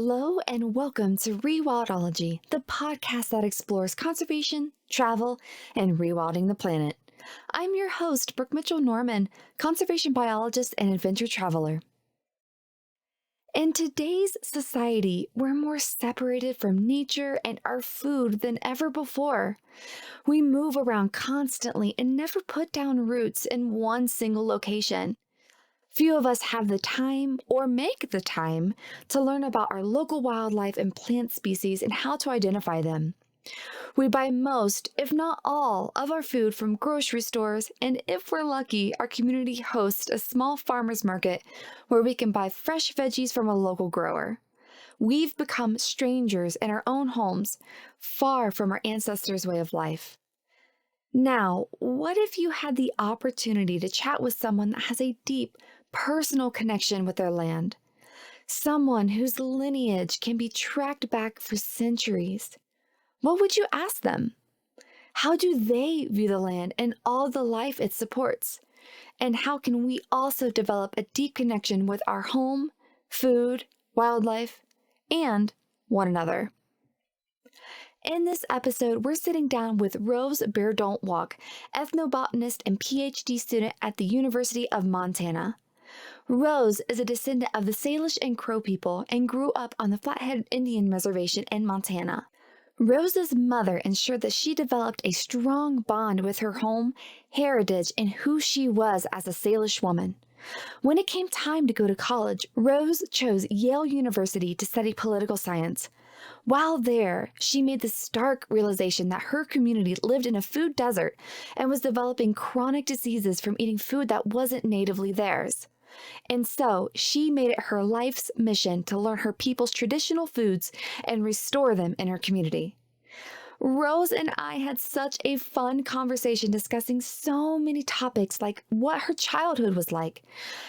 Hello and welcome to Rewildology, the podcast that explores conservation, travel, and rewilding the planet. I'm your host, Brooke Mitchell-Norman, conservation biologist and adventure traveler. In today's society, we're more separated from nature and our food than ever before. We move around constantly and never put down roots in one single location. Few of us have the time or make the time to learn about our local wildlife and plant species and how to identify them. We buy most, if not all, of our food from grocery stores, and if we're lucky, our community hosts a small farmer's market where we can buy fresh veggies from a local grower. We've become strangers in our own homes, far from our ancestors' way of life. Now, what if you had the opportunity to chat with someone that has a deep, personal connection with their land? Someone whose lineage can be tracked back for centuries. What would you ask them? How do they view the land and all the life it supports? And how can we also develop a deep connection with our home, food, wildlife, and one another? In this episode, we're sitting down with Rose Bear Don't Walk, ethnobotanist and Ph.D. student at the University of Montana. Rose is a descendant of the Salish and Crow people and grew up on the Flathead Indian Reservation in Montana. Rose's mother ensured that she developed a strong bond with her home, heritage, and who she was as a Salish woman. When it came time to go to college, Rose chose Yale University to study political science. While there, she made the stark realization that her community lived in a food desert and was developing chronic diseases from eating food that wasn't natively theirs. And so, she made it her life's mission to learn her people's traditional foods and restore them in her community. Rose and I had such a fun conversation discussing so many topics like what her childhood was like,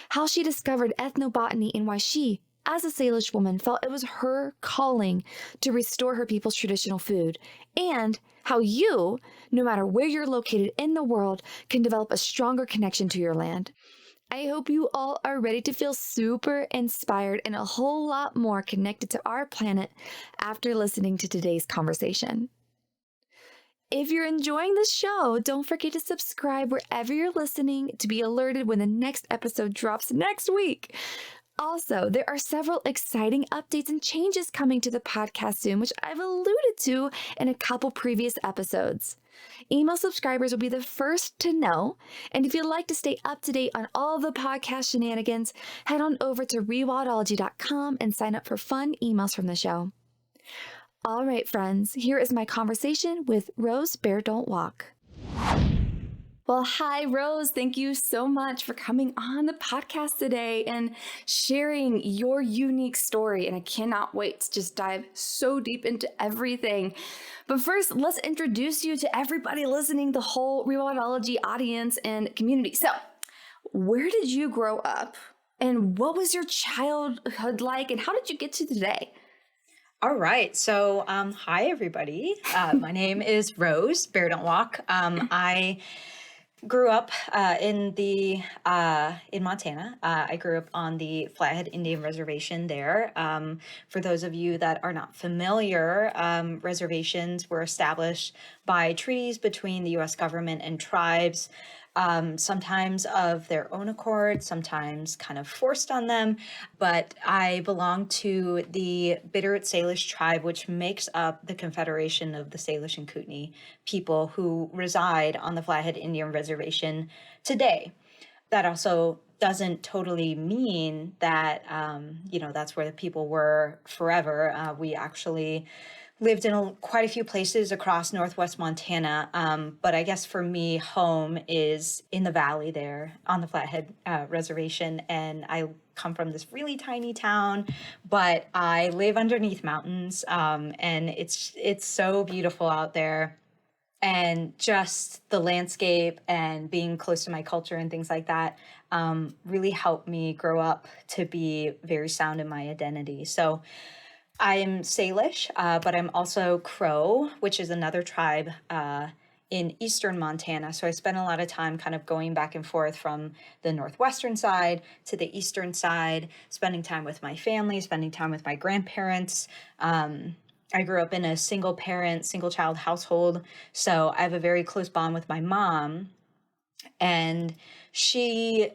how she discovered ethnobotany and why she, as a Salish woman, felt it was her calling to restore her people's traditional food, and how you, no matter where you're located in the world, can develop a stronger connection to your land. I hope you all are ready to feel super inspired and a whole lot more connected to our planet after listening to today's conversation. If you're enjoying the show, don't forget to subscribe wherever you're listening to be alerted when the next episode drops next week. Also, there are several exciting updates and changes coming to the podcast soon, which I've alluded to in a couple previous episodes. Email subscribers will be the first to know, and if you'd like to stay up to date on all the podcast shenanigans, head on over to rewildology.com and sign up for fun emails from the show. All right, friends, here is my conversation with Rose Bear Don't Walk. Well, hi, Rose. Thank you so much for coming on the podcast today and sharing your unique story. And I cannot wait to just dive so deep into everything. But first, let's introduce you to everybody listening, the whole Rewildology audience and community. So, where did you grow up? And what was your childhood like? And how did you get to today? All right. So, hi, everybody. My name is Rose Bear Don't Walk. I grew up in Montana. I grew up on the Flathead Indian Reservation there. For those of you that are not familiar, reservations were established by treaties between the U.S. government and tribes, sometimes of their own accord, sometimes kind of forced on them. But I belong to the Bitterroot Salish tribe, which makes up the Confederation of the Salish and Kootenai people who reside on the Flathead Indian Reservation today. That also doesn't totally mean that, that's where the people were forever. We actually lived in quite a few places across Northwest Montana. But I guess for me, home is in the valley there on the Flathead Reservation. And I come from this really tiny town, but I live underneath mountains. And it's so beautiful out there. And just the landscape and being close to my culture and things like that really helped me grow up to be very sound in my identity. So I'm Salish, but I'm also Crow, which is another tribe in eastern Montana. So I spent a lot of time kind of going back and forth from the northwestern side to the eastern side, spending time with my family, spending time with my grandparents. I grew up in a single parent, single child household. So I have a very close bond with my mom. And she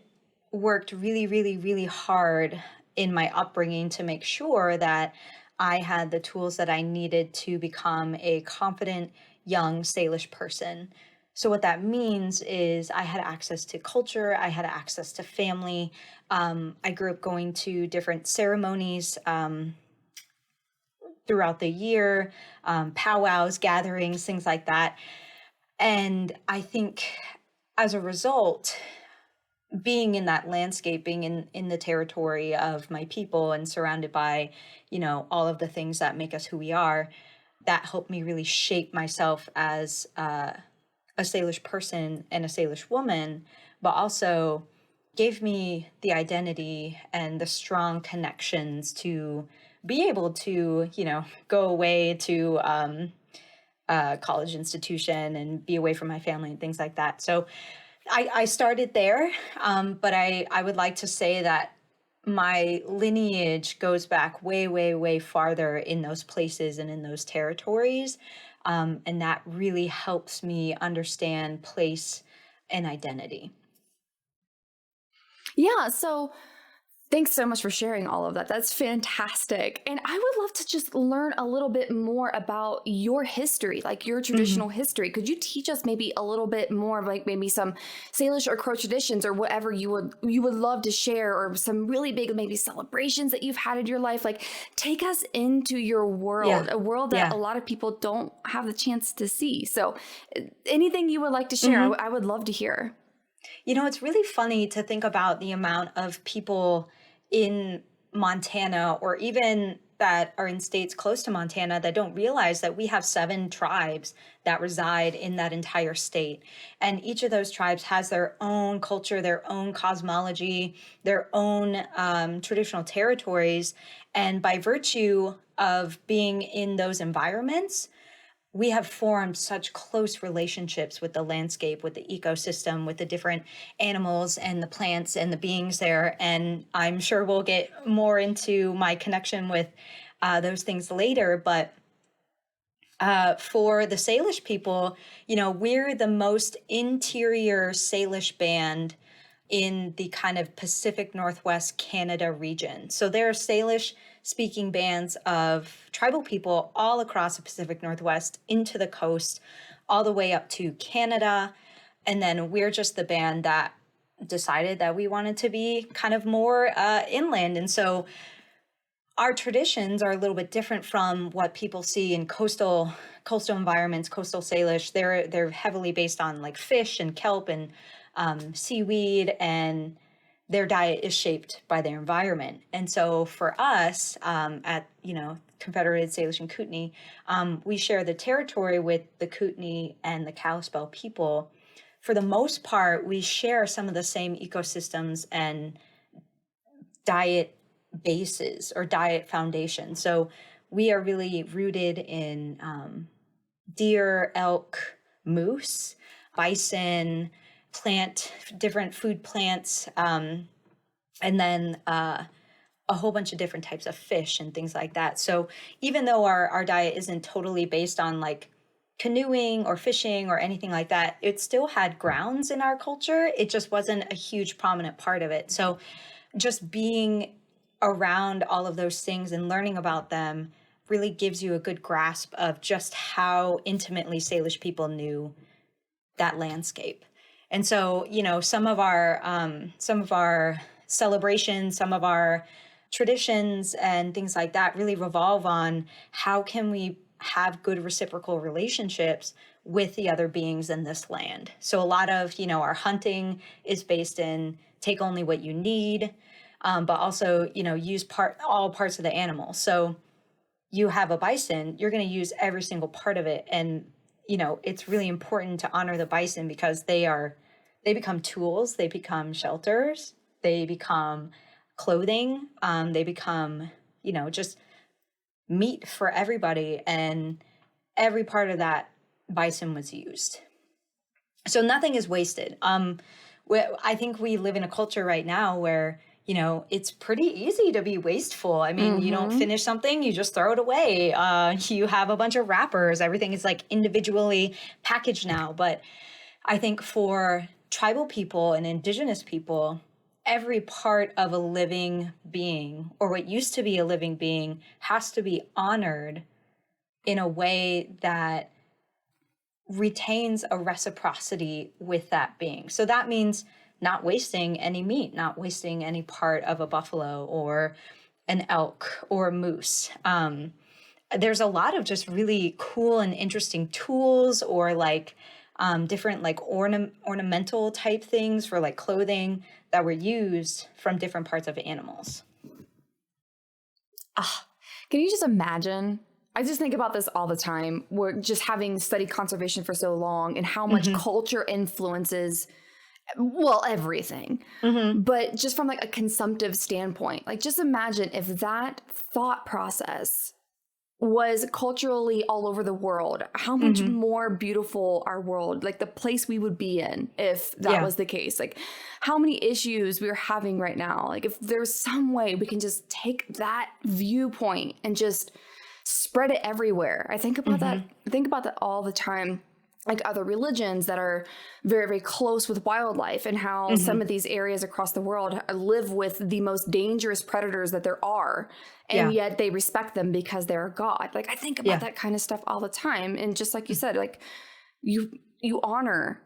worked really, really, really hard in my upbringing to make sure that I had the tools that I needed to become a confident young Salish person. So what that means is I had access to culture, I had access to family. I grew up going to different ceremonies throughout the year, powwows, gatherings, things like that. And I think as a result, being in that landscape, being in the territory of my people and surrounded by, all of the things that make us who we are, that helped me really shape myself as a Salish person and a Salish woman, but also gave me the identity and the strong connections to be able to, go away to college institution and be away from my family and things like that. So I started there, but I would like to say that my lineage goes back way, way, way farther in those places and in those territories. And that really helps me understand place and identity. Yeah, so thanks so much for sharing all of that. That's fantastic. And I would love to just learn a little bit more about your history, like your traditional history. Could you teach us maybe a little bit more of like maybe some Salish or Crow traditions or whatever you would love to share, or some really big maybe celebrations that you've had in your life? Like, take us into your world, Yeah. a world that Yeah. a lot of people don't have the chance to see. So anything you would like to share, Mhm. I would love to hear. It's really funny to think about the amount of people in Montana, or even that are in states close to Montana, that don't realize that we have 7 tribes that reside in that entire state. And each of those tribes has their own culture, their own cosmology, their own traditional territories. And by virtue of being in those environments, we have formed such close relationships with the landscape, with the ecosystem, with the different animals and the plants and the beings there. And I'm sure we'll get more into my connection with those things later. But for the Salish people, we're the most interior Salish band in the kind of Pacific Northwest Canada region. So there are Salish speaking bands of tribal people all across the Pacific Northwest into the coast, all the way up to Canada. And then we're just the band that decided that we wanted to be kind of more inland. And so our traditions are a little bit different from what people see in coastal environments, coastal Salish. They're heavily based on like fish and kelp and seaweed, and their diet is shaped by their environment. And so for us, at Confederated Salish and Kootenai, we share the territory with the Kootenai and the Kalispel people. For the most part, we share some of the same ecosystems and diet bases or diet foundation. So we are really rooted in deer, elk, moose, bison, different food plants, and then a whole bunch of different types of fish and things like that. So even though our diet isn't totally based on like canoeing or fishing or anything like that, it still had grounds in our culture. It just wasn't a huge prominent part of it. So just being around all of those things and learning about them really gives you a good grasp of just how intimately Salish people knew that landscape. And so, some of our celebrations, some of our traditions and things like that really revolve on how can we have good reciprocal relationships with the other beings in this land. So a lot of, our hunting is based in take only what you need, but also, use all parts of the animal. So you have a bison, you're going to use every single part of it. And, it's really important to honor the bison because they become tools, they become shelters, they become clothing, they become, just meat for everybody. And every part of that bison was used. So nothing is wasted. I think we live in a culture right now where, it's pretty easy to be wasteful. I mean, you don't finish something, you just throw it away. You have a bunch of wrappers. Everything is like individually packaged now. But I think for tribal people and indigenous people, every part of a living being, or what used to be a living being, has to be honored in a way that retains a reciprocity with that being. So that means not wasting any meat, not wasting any part of a buffalo or an elk or a moose. There's a lot of just really cool and interesting tools, or like different like ornamental type things for like clothing that were used from different parts of animals. Can you just imagine? I just think about this all the time. We're just having studied conservation for so long and how much culture influences, well, everything. But just from like a consumptive standpoint, like just imagine if that thought process was culturally all over the world, how much more beautiful our world, like the place we would be in if that was the case. Like how many issues we're having right now. Like if there's some way we can just take that viewpoint and just spread it everywhere. I think about that. I think about that all the time. Like other religions that are very, very close with wildlife, and how some of these areas across the world live with the most dangerous predators that there are. And yet they respect them because they're a god. Like I think about that kind of stuff all the time. And just like you said, like you honor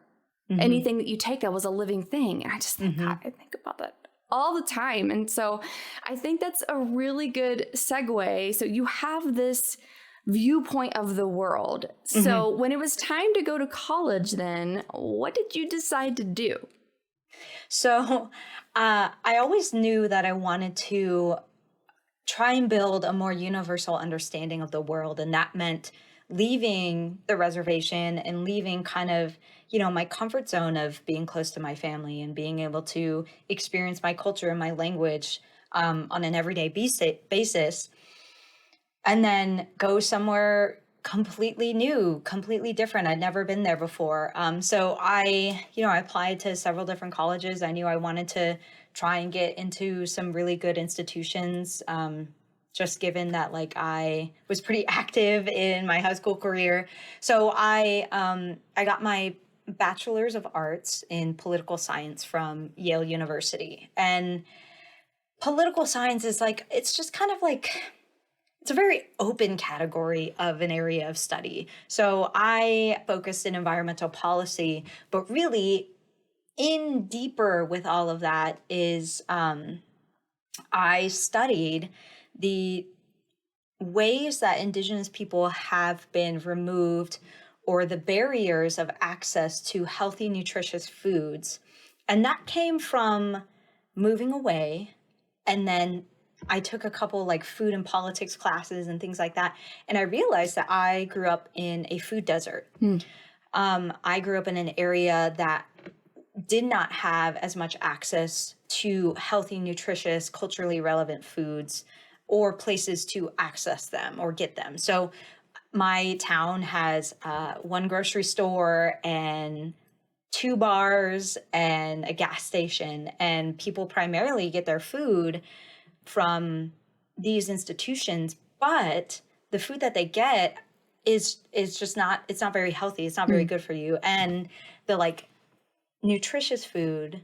anything that you take that was a living thing. And I just think I think about that all the time. And so I think that's a really good segue. So you have this viewpoint of the world. So when it was time to go to college, then what did you decide to do? So I always knew that I wanted to try and build a more universal understanding of the world. And that meant leaving the reservation and leaving kind of, my comfort zone of being close to my family and being able to experience my culture and my language on an everyday basis. And then go somewhere completely new, completely different. I'd never been there before. So I applied to several different colleges. I knew I wanted to try and get into some really good institutions, just given that like I was pretty active in my high school career. So I got my Bachelor's of Arts in Political Science from Yale University. And political science is like, it's just kind of like, it's a very open category of an area of study. So I focused in environmental policy, but really in deeper with all of that is I studied the ways that Indigenous people have been removed, or the barriers of access to healthy, nutritious foods. And that came from moving away, and then I took a couple like food and politics classes and things like that. And I realized that I grew up in a food desert. I grew up in an area that did not have as much access to healthy, nutritious, culturally relevant foods or places to access them or get them. So my town has one grocery store and 2 bars and a gas station, and people primarily get their food from these institutions, but the food that they get is just not, it's not very healthy. It's not very good for you. And the like nutritious food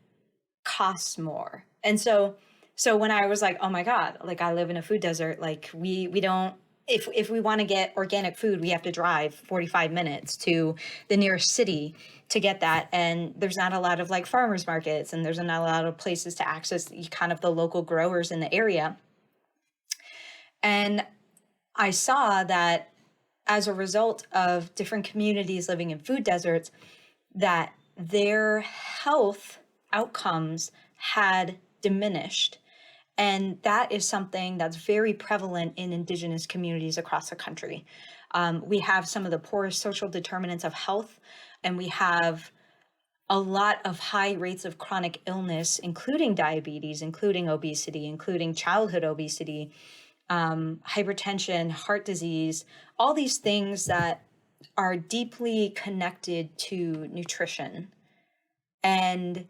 costs more. And so when I was like, oh my God, like I live in a food desert, like we don't, if we want to get organic food, we have to drive 45 minutes to the nearest city to get that. And there's not a lot of like farmers markets, and there's not a lot of places to access kind of the local growers in the area. And I saw that as a result of different communities living in food deserts, that their health outcomes had diminished. And that is something that's very prevalent in Indigenous communities across the country. We have some of the poorest social determinants of health, and we have a lot of high rates of chronic illness, including diabetes, including obesity, including childhood obesity, hypertension, heart disease, all these things that are deeply connected to nutrition, and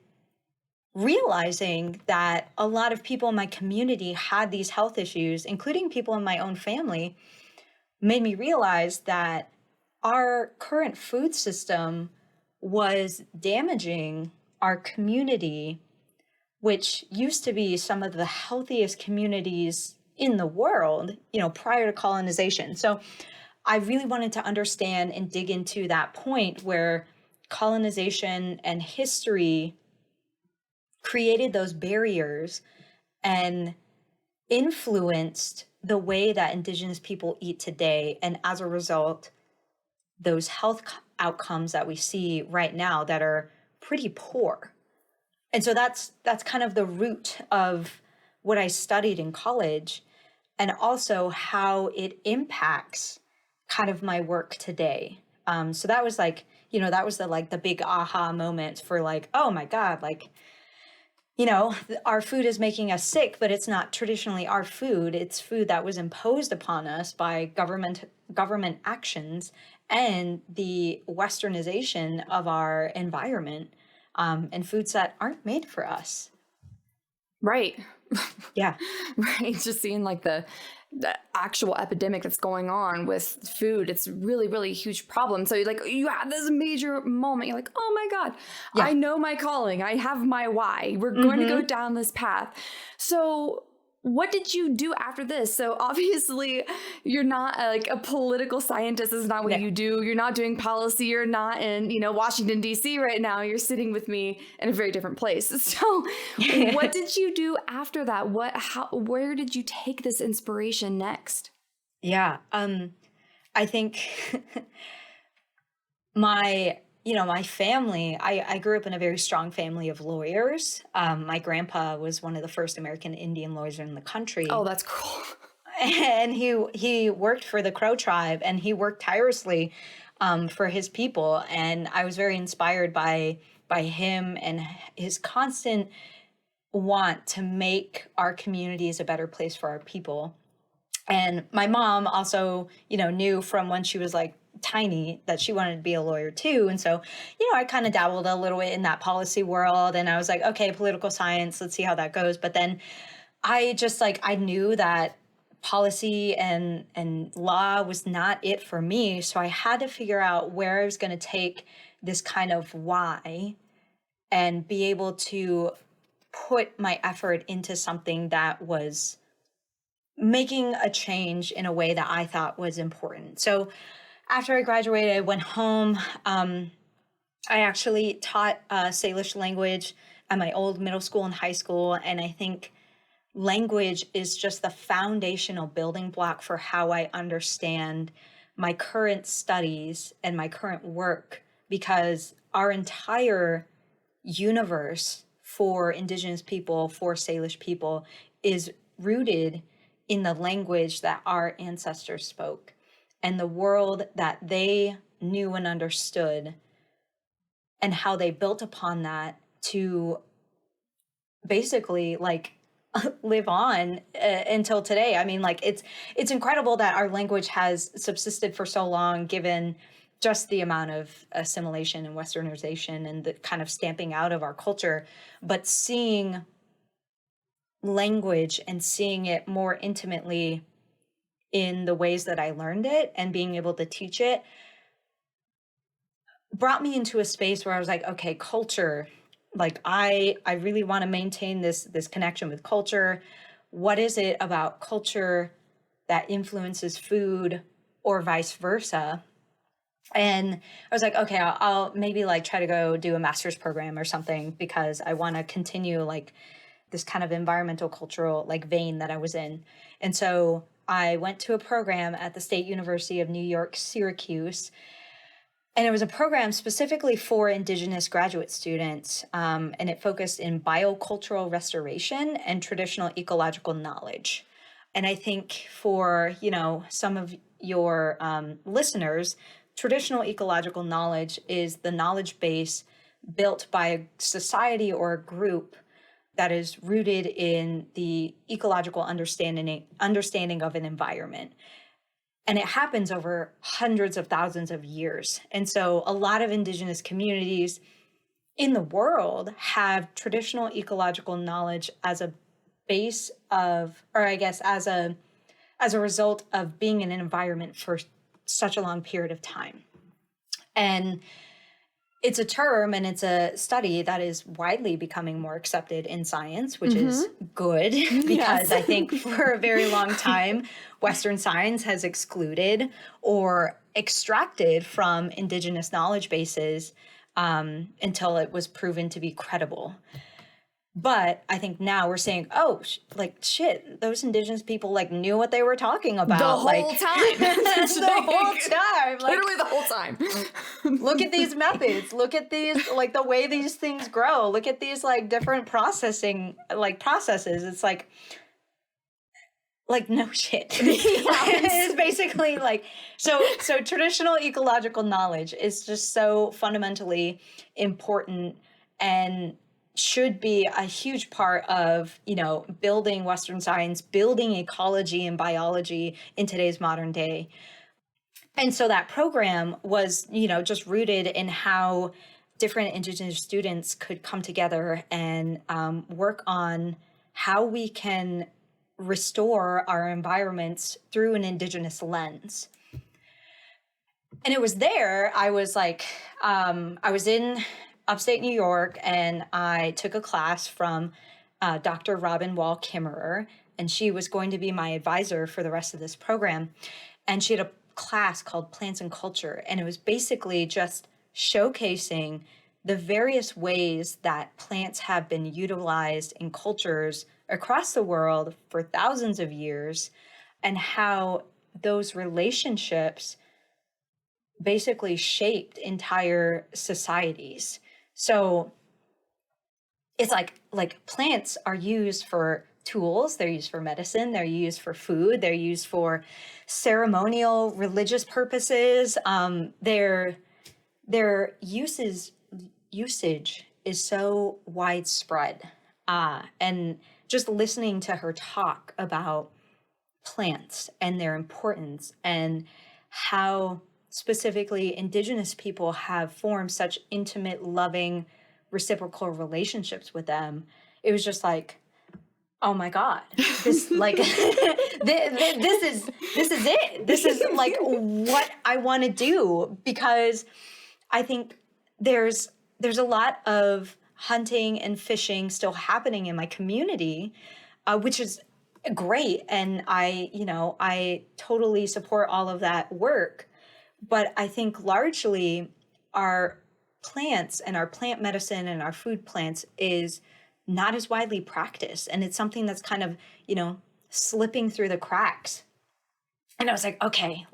realizing that a lot of people in my community had these health issues, including people in my own family, made me realize that our current food system was damaging our community, which used to be some of the healthiest communities in the world, prior to colonization. So I really wanted to understand and dig into that point where colonization and history created those barriers and influenced the way that Indigenous people eat today. And as a result, those health outcomes that we see right now that are pretty poor. And so that's kind of the root of what I studied in college, and also how it impacts kind of my work today. So that was like, that was the big aha moment for like, oh my God, like, our food is making us sick, but it's not traditionally our food. It's food that was imposed upon us by government actions and the westernization of our environment, and foods that aren't made for us. Right. Yeah. Right. Just seeing like the actual epidemic that's going on with food. It's really, really a huge problem. So like you have this major moment. You're like, oh my God, Yeah. I know my calling. I have my why. We're going to go down this path. So what did you do after this? So obviously you're not like a political scientist. Is not what you do. You're not doing policy. You're not in, Washington, D.C. right now. You're sitting with me in a very different place. So what did you do after that? Where did you take this inspiration next? Yeah. I think my family, I grew up in a very strong family of lawyers. My grandpa was one of the first American Indian lawyers in the country. Oh, that's cool. And he worked for the Crow tribe, and he worked tirelessly for his people. And I was very inspired by him and his constant want to make our communities a better place for our people. And my mom also, knew from when she was like tiny that she wanted to be a lawyer too. And so, I kind of dabbled a little bit in that policy world, and I was like, okay, political science, let's see how that goes. But then I just I knew that policy and law was not it for me. So I had to figure out where I was going to take this kind of why and be able to put my effort into something that was making a change in a way that I thought was important. So after I graduated, I went home. I actually taught Salish language at my old middle school and high school. And I think language is just the foundational building block for how I understand my current studies and my current work, because our entire universe for Indigenous people, for Salish people, is rooted in the language that our ancestors spoke and the world that they knew and understood, and how they built upon that to basically live on until today. I mean, it's incredible that our language has subsisted for so long, given just the amount of assimilation and westernization and the kind of stamping out of our culture. But seeing language and seeing it more intimately in the ways that I learned it and being able to teach it brought me into a space where I was like, okay, culture, I really want to maintain this connection with culture. What is it about culture that influences food, or vice versa? And I was like, okay, I'll maybe try to go do a master's program or something, because I want to continue this kind of environmental cultural vein that I was in. And so I went to a program at the State University of New York, Syracuse. And it was a program specifically for Indigenous graduate students, and it focused in biocultural restoration and traditional ecological knowledge. And I think for, some of your listeners, traditional ecological knowledge is the knowledge base built by a society or a group that is rooted in the ecological understanding of an environment. And it happens over hundreds of thousands of years. And so a lot of indigenous communities in the world have traditional ecological knowledge as a base of, or I guess as a result of being in an environment for such a long period of time. And it's a term and it's a study that is widely becoming more accepted in science, which is good because I think for a very long time, Western science has excluded or extracted from indigenous knowledge bases until it was proven to be credible. But I think now we're saying, oh, shit, those indigenous people knew what they were talking about. The whole time. The whole time. Literally the whole time. Look at these methods. Look at these, the way these things grow. Look at these, different processes. It's no shit. It's basically so traditional ecological knowledge is just so fundamentally important and should be a huge part of, building Western science, building ecology and biology in today's modern day. And so that program was, just rooted in how different indigenous students could come together and work on how we can restore our environments through an indigenous lens. And it was there, I was in upstate New York, and I took a class from Dr. Robin Wall Kimmerer, and she was going to be my advisor for the rest of this program. And she had a class called Plants and Culture, and it was basically just showcasing the various ways that plants have been utilized in cultures across the world for thousands of years, and how those relationships basically shaped entire societies. So it's like plants are used for tools, they're used for medicine, they're used for food, they're used for ceremonial religious purposes. Their usage is so widespread. And just listening to her talk about plants and their importance and how specifically indigenous people have formed such intimate, loving, reciprocal relationships with them, it was just oh my God, this this is it. This is what I want to do, because I think there's a lot of hunting and fishing still happening in my community, which is great. And I totally support all of that work. But I think largely our plants and our plant medicine and our food plants is not as widely practiced. And it's something that's kind of, slipping through the cracks. And I was okay,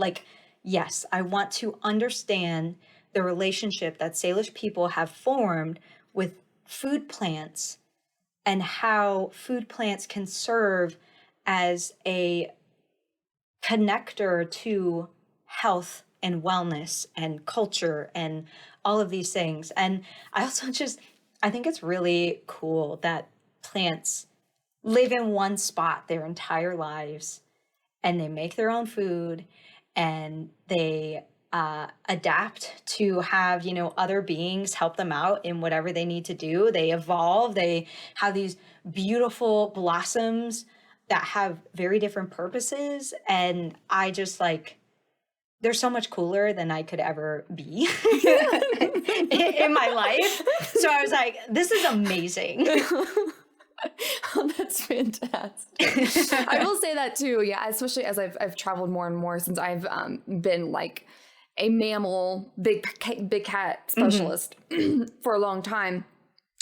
yes, I want to understand the relationship that Salish people have formed with food plants and how food plants can serve as a connector to health and wellness and culture and all of these things. And I also I think it's really cool that plants live in one spot their entire lives, and they make their own food, and they adapt to have, other beings help them out in whatever they need to do. They evolve. They have these beautiful blossoms that have very different purposes. And I just they're so much cooler than I could ever be in my life. So I was this is amazing. Oh, that's fantastic. I will say that too. Yeah, especially as I've traveled more and more since I've been a mammal, big cat specialist for a long time.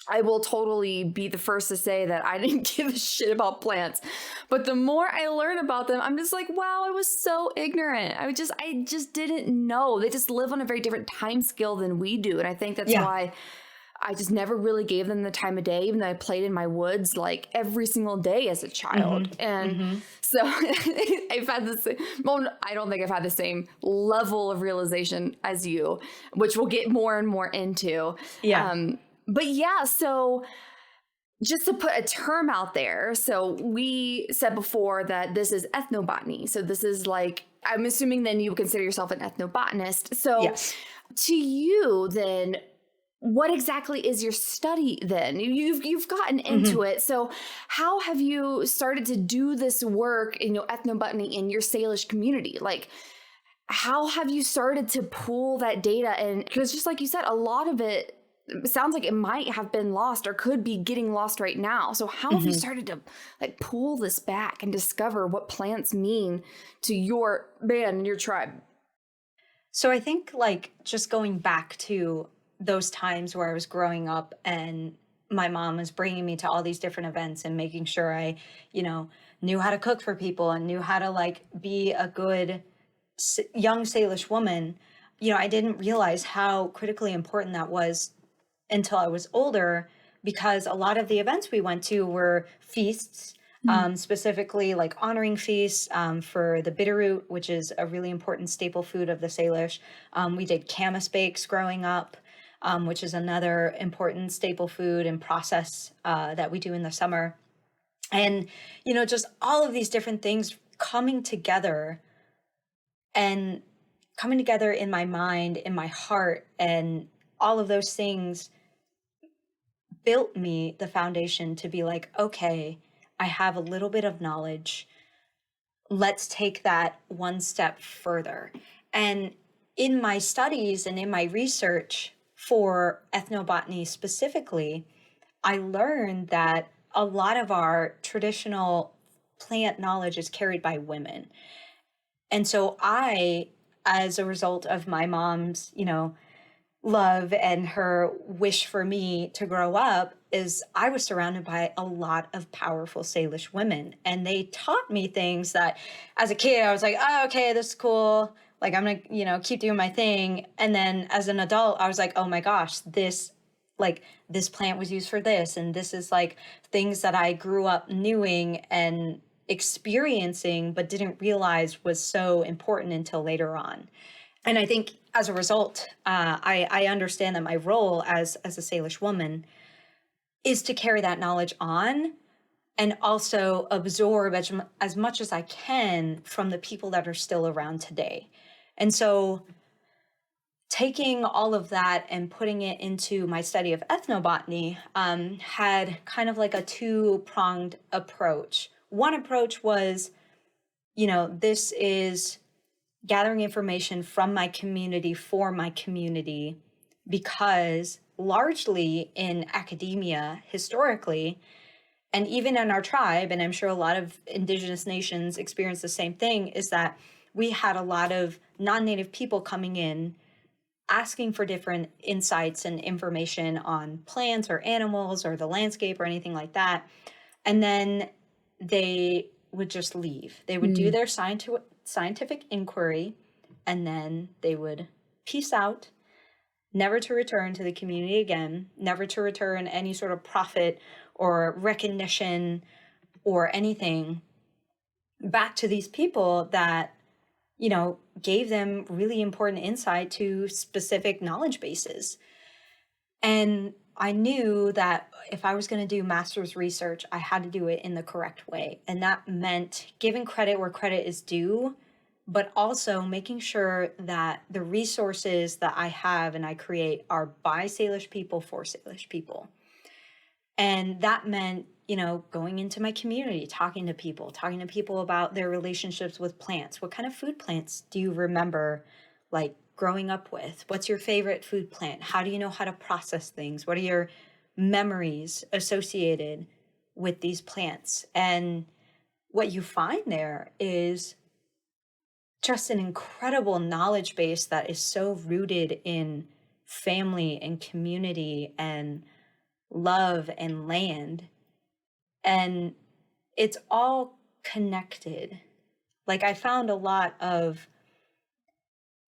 I will totally be the first to say that I didn't give a shit about plants. But the more I learn about them, I'm just wow, I was so ignorant. I just didn't know. They just live on a very different time scale than we do. And I think that's why I just never really gave them the time of day, even though I played in my woods every single day as a child. And so I've had this, I don't think I've had the same level of realization as you, which we'll get more and more into. Yeah. But yeah, so just to put a term out there. So we said before that this is ethnobotany. So this is I'm assuming then you would consider yourself an ethnobotanist. So Yes. to you then, what exactly is your study then? You've gotten into it. So how have you started to do this work in ethnobotany in your Salish community? Like, how have you started to pull that data? And because just like you said, a lot of it sounds like it might have been lost or could be getting lost right now. So how have you started to like pull this back and discover what plants mean to your band and your tribe? So I think like just going back to those times where I was growing up and my mom was bringing me to all these different events and making sure I, knew how to cook for people and knew how to like be a good young Salish woman, I didn't realize how critically important that was until I was older, because a lot of the events we went to were feasts, specifically like honoring feasts for the Bitterroot, which is a really important staple food of the Salish. We did camas bakes growing up, which is another important staple food and process that we do in the summer. And, just all of these different things and coming together in my mind, in my heart, and all of those things built me the foundation to be like, okay, I have a little bit of knowledge. Let's take that one step further. And in my studies and in my research for ethnobotany specifically, I learned that a lot of our traditional plant knowledge is carried by women. And so as a result of my mom's, love and her wish for me to grow up, is I was surrounded by a lot of powerful Salish women. And they taught me things that as a kid, I was like, oh, okay, this is cool. Like, I'm going to, keep doing my thing. And then as an adult, I was like, oh my gosh, this plant was used for this. And this is like things that I grew up knowing and experiencing, but didn't realize was so important until later on. And I think as a result, I understand that my role as a Salish woman is to carry that knowledge on and also absorb as much as I can from the people that are still around today. And so taking all of that and putting it into my study of ethnobotany had kind of like a two-pronged approach. One approach was, this is gathering information from my community for my community, because largely in academia, historically, and even in our tribe, and I'm sure a lot of indigenous nations experience the same thing, is that we had a lot of non-native people coming in asking for different insights and information on plants or animals or the landscape or anything like that. And then they would just leave. They would do their scientific inquiry, and then they would peace out, never to return to the community again, never to return any sort of profit or recognition or anything back to these people that, gave them really important insight to specific knowledge bases. And I knew that if I was going to do master's research, I had to do it in the correct way. And that meant giving credit where credit is due, but also making sure that the resources that I have and I create are by Salish people for Salish people. And that meant, going into my community, talking to people about their relationships with plants. What kind of food plants do you remember, like, growing up with? What's your favorite food plant? How do you know how to process things? What are your memories associated with these plants? And what you find there is just an incredible knowledge base that is so rooted in family and community and love and land. And it's all connected. Like, I found a lot of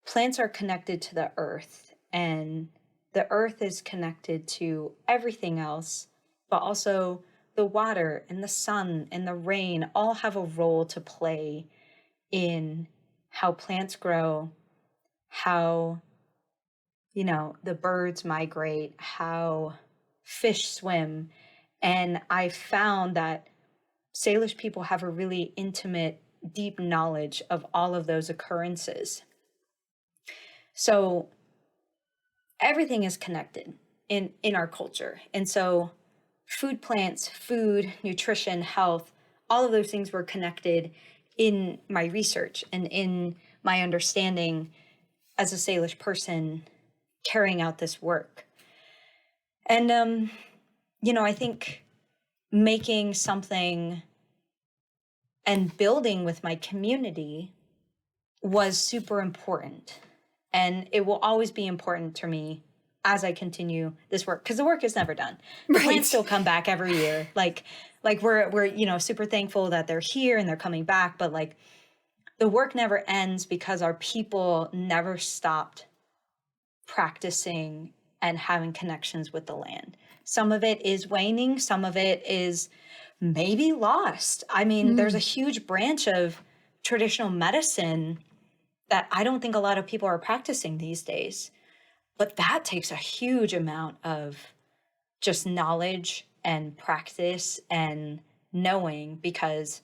plants are connected to the earth, and the earth is connected to everything else, but also the water and the sun and the rain all have a role to play in how plants grow, how, the birds migrate, how fish swim. And I found that Salish people have a really intimate deep knowledge of all of those occurrences. So everything is connected in our culture. And so food plants, food, nutrition, health, all of those things were connected in my research and in my understanding as a Salish person carrying out this work. And, I think making something and building with my community was super important. And it will always be important to me as I continue this work, because the work is never done. The plants still come back every year. Like we're super thankful that they're here and they're coming back, but like the work never ends because our people never stopped practicing and having connections with the land. Some of it is waning, some of it is maybe lost. I mean, there's a huge branch of traditional medicine that I don't think a lot of people are practicing these days. But that takes a huge amount of just knowledge and practice and knowing, because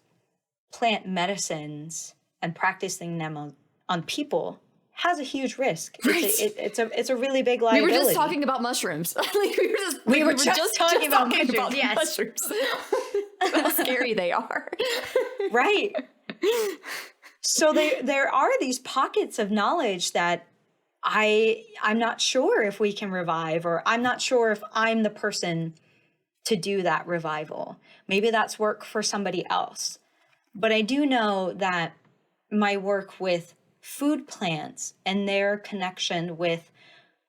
plant medicines and practicing them on people has a huge risk. Right. It's a really big liability. We were just talking about mushrooms. We were just talking about mushrooms. Yes. Mushrooms. How scary they are. Right. So there are these pockets of knowledge that I'm not sure if we can revive, or I'm not sure if I'm the person to do that revival. Maybe that's work for somebody else. But I do know that my work with food plants and their connection with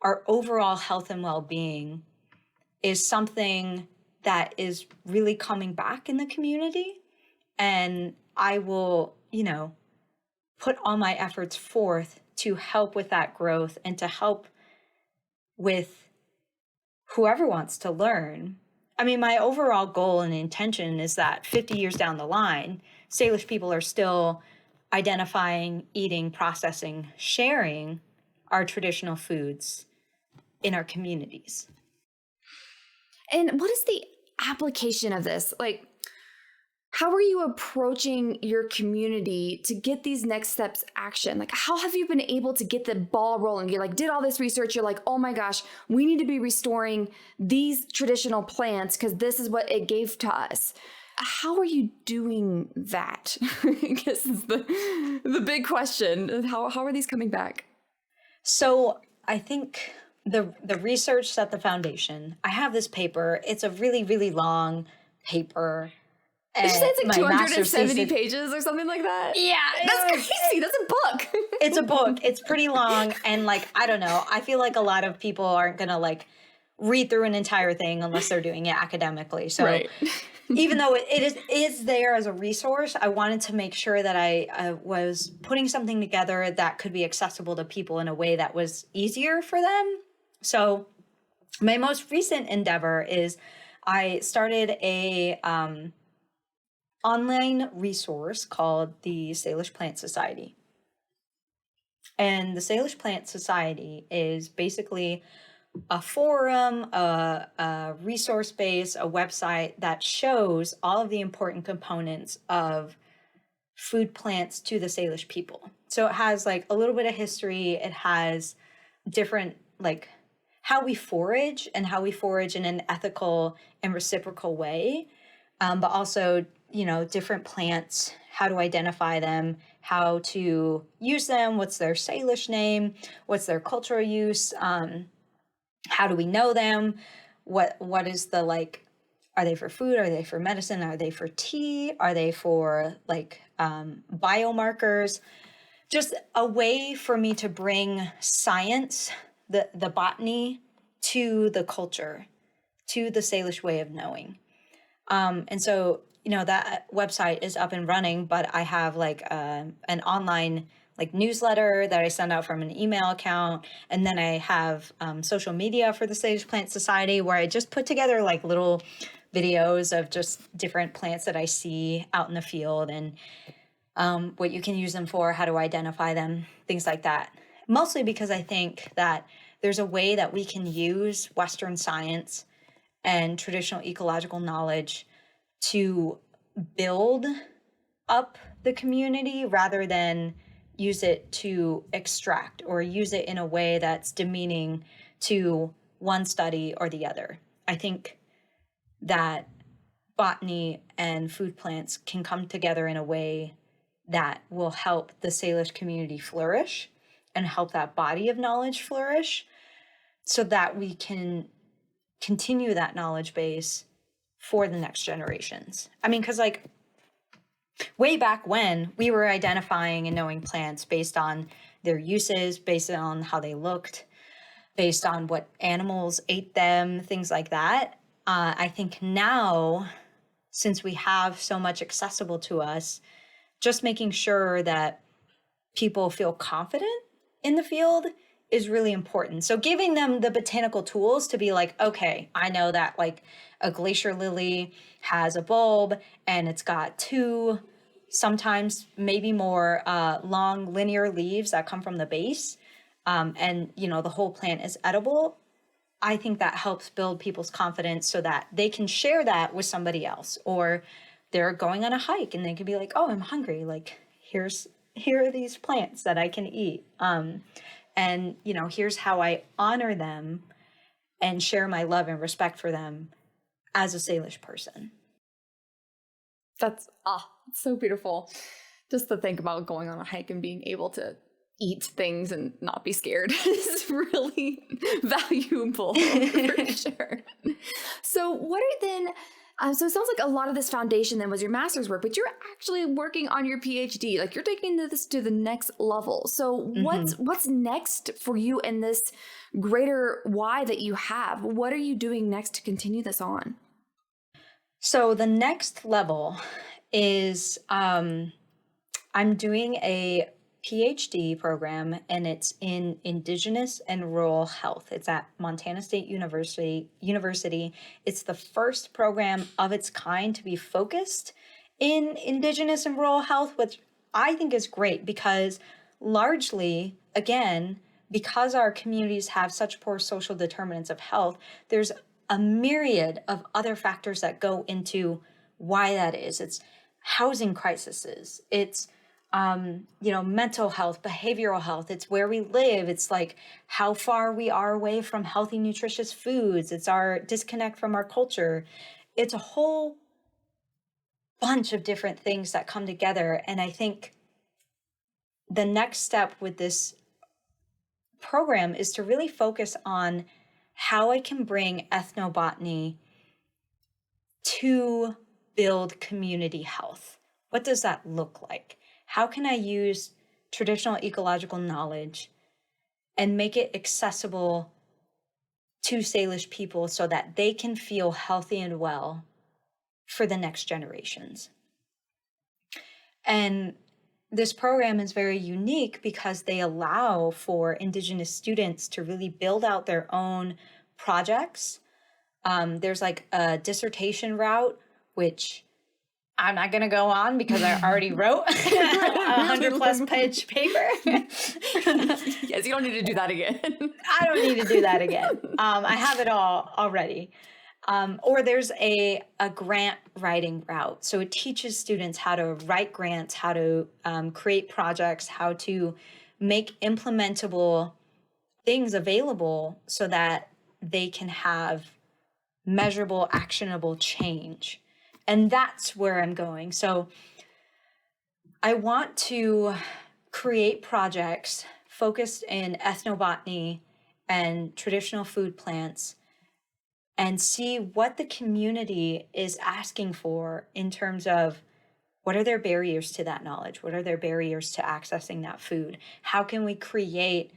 our overall health and well-being is something that is really coming back in the community. And I will, put all my efforts forth to help with that growth and to help with whoever wants to learn. I mean, my overall goal and intention is that 50 years down the line, Salish people are still identifying, eating, processing, sharing our traditional foods in our communities. And what is the application of this? Like, how are you approaching your community to get these next steps action? Like, how have you been able to get the ball rolling? You did all this research. You're like, oh my gosh, we need to be restoring these traditional plants because this is what it gave to us. How are you doing that? I guess is the big question. How are these coming back? So I think the research set the foundation. I have this paper. It's a really, really long paper. Did you say it's like 270 pages or something like that? Yeah. That's crazy. That's a book. It's a book. It's pretty long. And I don't know. I feel like a lot of people aren't going to read through an entire thing unless they're doing it academically. So right. Even though it is there as a resource, I wanted to make sure that I was putting something together that could be accessible to people in a way that was easier for them. So my most recent endeavor is I started a online resource called the Salish Plant Society. And the Salish Plant Society is basically a forum, a resource base, a website that shows all of the important components of food plants to the Salish people. So it has a little bit of history. It has different how we forage and how we forage in an ethical and reciprocal way, but also different plants, how to identify them, how to use them, what's their Salish name, what's their cultural use, how do we know them, what is the are they for food, are they for medicine, are they for tea, are they for biomarkers? Just a way for me to bring science, the botany, to the culture, to the Salish way of knowing. And so that website is up and running, but I have an online newsletter that I send out from an email account. And then I have social media for the Salish Plant Society, where I just put together little videos of just different plants that I see out in the field and what you can use them for, how to identify them, things like that. Mostly because I think that there's a way that we can use Western science and traditional ecological knowledge to build up the community rather than use it to extract or use it in a way that's demeaning to one study or the other. I think that botany and food plants can come together in a way that will help the Salish community flourish and help that body of knowledge flourish so that we can continue that knowledge base for the next generations. I mean, because like way back when, we were identifying and knowing plants based on their uses, based on how they looked, based on what animals ate them, things like that. I think now, since we have so much accessible to us, just making sure that people feel confident in the field is really important. So giving them the botanical tools to be like, okay, I know that like a glacier lily has a bulb and it's got two, sometimes maybe more long linear leaves that come from the base. And you know, the whole plant is edible. I think that helps build people's confidence so that they can share that with somebody else, or they're going on a hike and they can be like, oh, I'm hungry. Like, here are these plants that I can eat. And, you know, here's how I honor them and share my love and respect for them as a Salish person. That's so beautiful. Just to think about going on a hike and being able to eat things and not be scared is really valuable for sure. So what are then, so it sounds like a lot of this foundation then was your master's work, but you're actually working on your PhD, like you're taking this to the next level. So what's next for you in this greater why that you have? What are you doing next to continue this on? So the next level is I'm doing a Ph.D. program, and it's in Indigenous and Rural Health. It's at Montana State University. It's the first program of its kind to be focused in Indigenous and Rural Health, which I think is great because largely, again, because our communities have such poor social determinants of health, there's a myriad of other factors that go into why that is. It's housing crises. It's mental health, behavioral health. It's where we live. It's like how far we are away from healthy, nutritious foods. It's our disconnect from our culture. It's a whole bunch of different things that come together. And I think the next step with this program is to really focus on how I can bring ethnobotany to build community health. What does that look like? How can I use traditional ecological knowledge and make it accessible to Salish people so that they can feel healthy and well for the next generations? And this program is very unique because they allow for Indigenous students to really build out their own projects. There's like a dissertation route, which I'm not going to go on because I already wrote a 100+ page paper. Yes, you don't need to do that again. I don't need to do that again. I have it all already. Or there's a grant writing route. So it teaches students how to write grants, how to create projects, how to make implementable things available so that they can have measurable, actionable change. And that's where I'm going. So I want to create projects focused in ethnobotany and traditional food plants and see what the community is asking for in terms of what are their barriers to that knowledge? What are their barriers to accessing that food? How can we create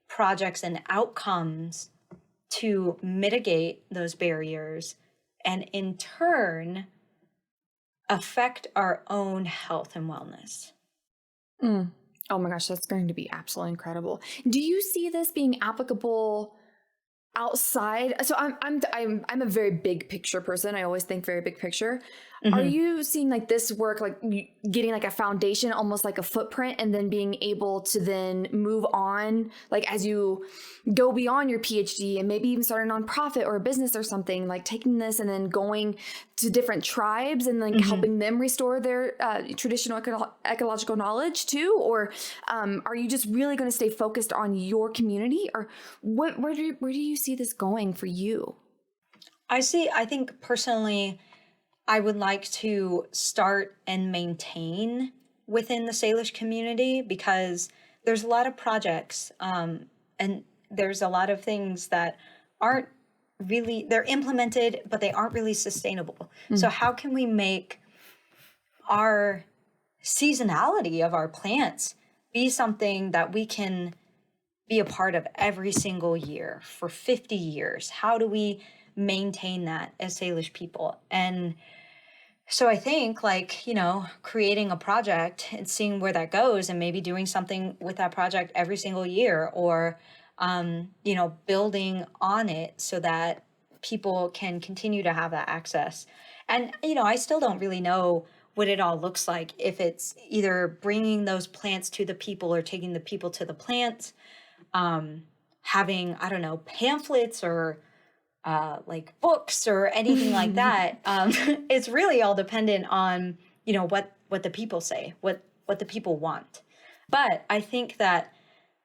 projects and outcomes to mitigate those barriers and in turn affect our own health and wellness? Oh my gosh, that's going to be absolutely incredible. Do you see this being applicable outside? So I'm a very big picture person. I always think very big picture. Are Hmm. you seeing like this work, like getting like a foundation, almost like a footprint, and then being able to then move on, like as you go beyond your PhD and maybe even start a nonprofit or a business or something, like taking this and then going to different tribes and like Hmm. helping them restore their traditional ecological knowledge too? Or are you just really going to stay focused on your community? Or where do you see this going for you? I think personally, I would like to start and maintain within the Salish community because there's a lot of projects, and there's a lot of things that aren't really, they're implemented, but they aren't really sustainable. So how can we make our seasonality of our plants be something that we can be a part of every single year for 50 years? How do we maintain that as Salish people? And so I think, like, creating a project and seeing where that goes and maybe doing something with that project every single year, or building on it so that people can continue to have that access. And I still don't really know what it all looks like, if it's either bringing those plants to the people or taking the people to the plants, having, I don't know, pamphlets or like books or anything like that. It's really all dependent on what the people say, what the people want. But I think that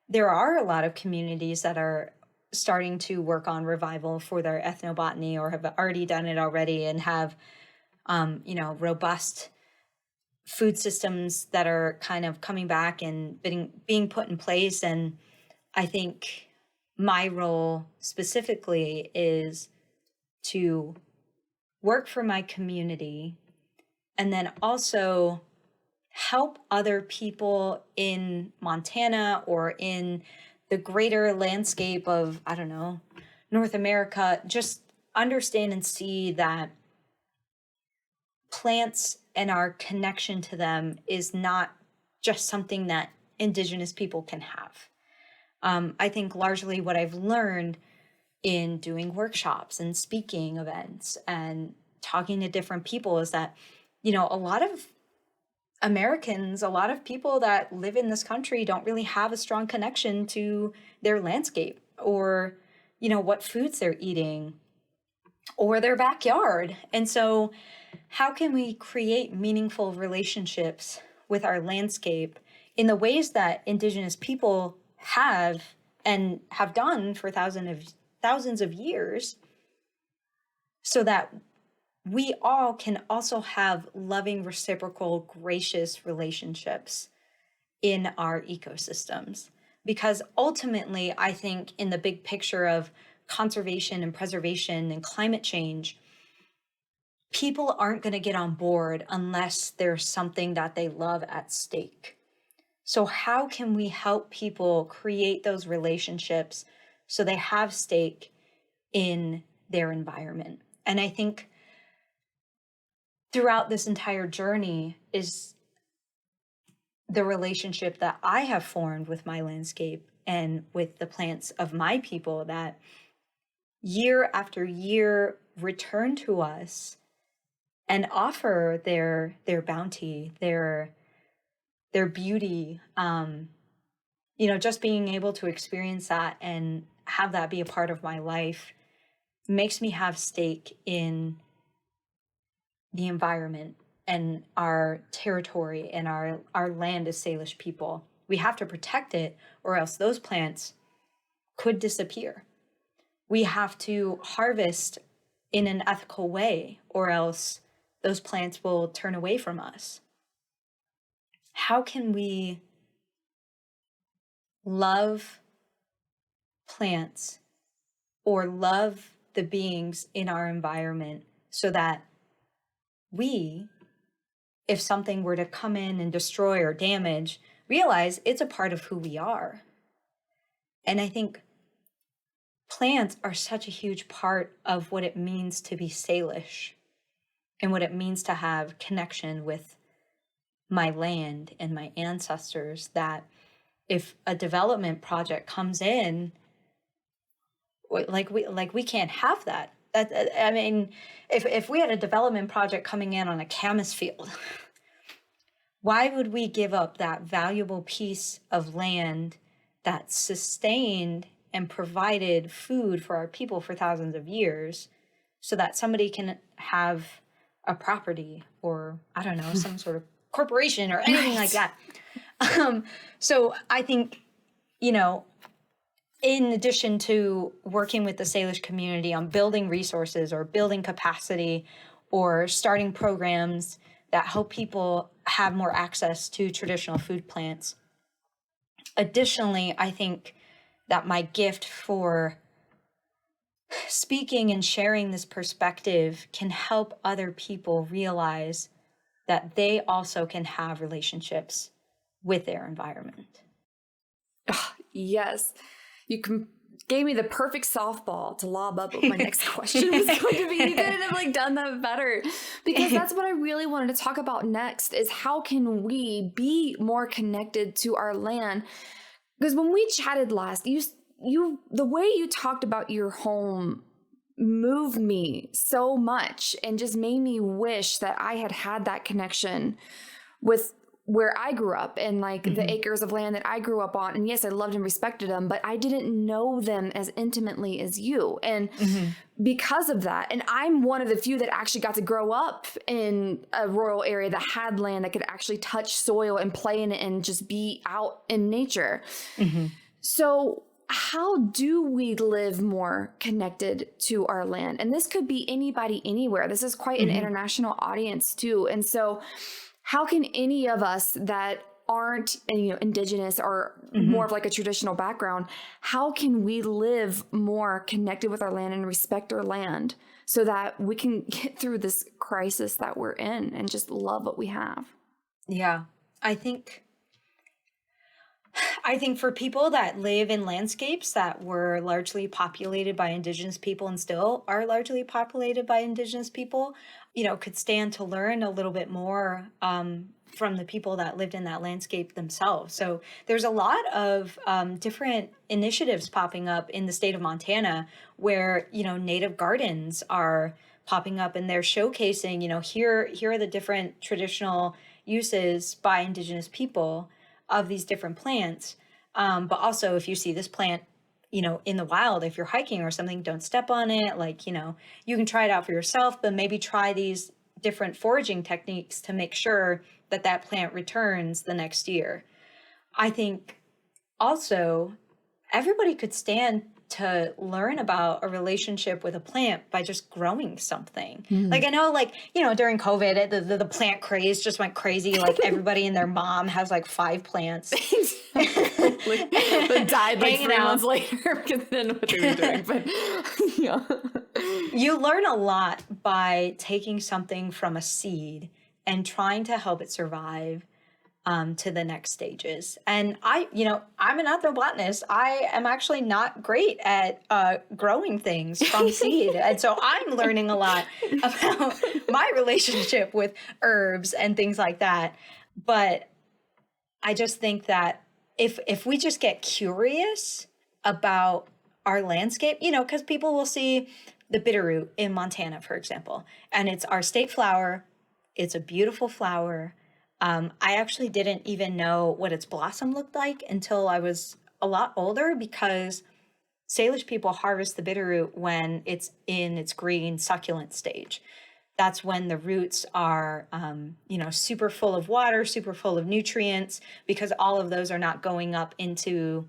there are a lot of communities that are starting to work on revival for their ethnobotany, or have already done it already, and have robust food systems that are kind of coming back and being put in place. And I think my role specifically is to work for my community and then also help other people in Montana or in the greater landscape of, I don't know, North America, just understand and see that plants and our connection to them is not just something that Indigenous people can have. I think largely what I've learned in doing workshops and speaking events and talking to different people is that, a lot of Americans, a lot of people that live in this country don't really have a strong connection to their landscape, or, what foods they're eating, or their backyard. And so, how can we create meaningful relationships with our landscape in the ways that Indigenous people have and have done for thousands of years, so that we all can also have loving, reciprocal, gracious relationships in our ecosystems? Because ultimately, I think in the big picture of conservation and preservation and climate change, people aren't going to get on board unless there's something that they love at stake. So how can we help people create those relationships so they have stake in their environment? And I think throughout this entire journey is the relationship that I have formed with my landscape and with the plants of my people, that year after year return to us and offer their bounty, their beauty. Just being able to experience that and have that be a part of my life makes me have stake in the environment and our territory and our land as Salish people. We have to protect it, or else those plants could disappear. We have to harvest in an ethical way, or else those plants will turn away from us. How can we love plants or love the beings in our environment so that we, if something were to come in and destroy or damage, realize it's a part of who we are? And I think plants are such a huge part of what it means to be Salish and what it means to have connection with my land and my ancestors, that if a development project comes in, we can't have that. I mean, if we had a development project coming in on a camas field, why would we give up that valuable piece of land that sustained and provided food for our people for thousands of years so that somebody can have a property or, I don't know, some sort of corporation or anything like that? So I think, you know, in addition to working with the Salish community on building resources or building capacity or starting programs that help people have more access to traditional food plants, additionally, I think that my gift for speaking and sharing this perspective can help other people realize that they also can have relationships with their environment. Yes. Gave me the perfect softball to lob up what my next question was going to be. You couldn't have like done that better, because that's what I really wanted to talk about next, is how can we be more connected to our land? Because when we chatted last, the way you talked about your home moved me so much and just made me wish that I had that connection with where I grew up and like the acres of land that I grew up on. And yes, I loved and respected them, but I didn't know them as intimately as you. And because of that, and I'm one of the few that actually got to grow up in a rural area that had land that could actually touch soil and play in it and just be out in nature. So how do we live more connected to our land? And this could be anybody, anywhere. This is quite an international audience too. And so how can any of us that aren't, indigenous or more of like a traditional background, how can we live more connected with our land and respect our land so that we can get through this crisis that we're in and just love what we have? Yeah, I think for people that live in landscapes that were largely populated by indigenous people and still are largely populated by indigenous people, could stand to learn a little bit more from the people that lived in that landscape themselves. So there's a lot of different initiatives popping up in the state of Montana where, native gardens are popping up and they're showcasing, here are the different traditional uses by indigenous people of these different plants. But also if you see this plant, in the wild, if you're hiking or something, don't step on it. Like, you can try it out for yourself, but maybe try these different foraging techniques to make sure that that plant returns the next year. I think also everybody could stand to learn about a relationship with a plant by just growing something. Like, I know, during COVID, the plant craze just went crazy. Like, everybody and their mom has like 5 plants. But died like 3 months later because they didn't know what they were doing. But yeah. You learn a lot by taking something from a seed and trying to help it survive to the next stages. And I'm an ethnobotanist. I am actually not great at growing things from seed. And so I'm learning a lot about my relationship with herbs and things like that. But I just think that if we just get curious about our landscape, because people will see the bitterroot in Montana, for example, and it's our state flower. It's a beautiful flower. I actually didn't even know what its blossom looked like until I was a lot older, because Salish people harvest the bitterroot when it's in its green succulent stage. That's when the roots are, super full of water, super full of nutrients, because all of those are not going up into,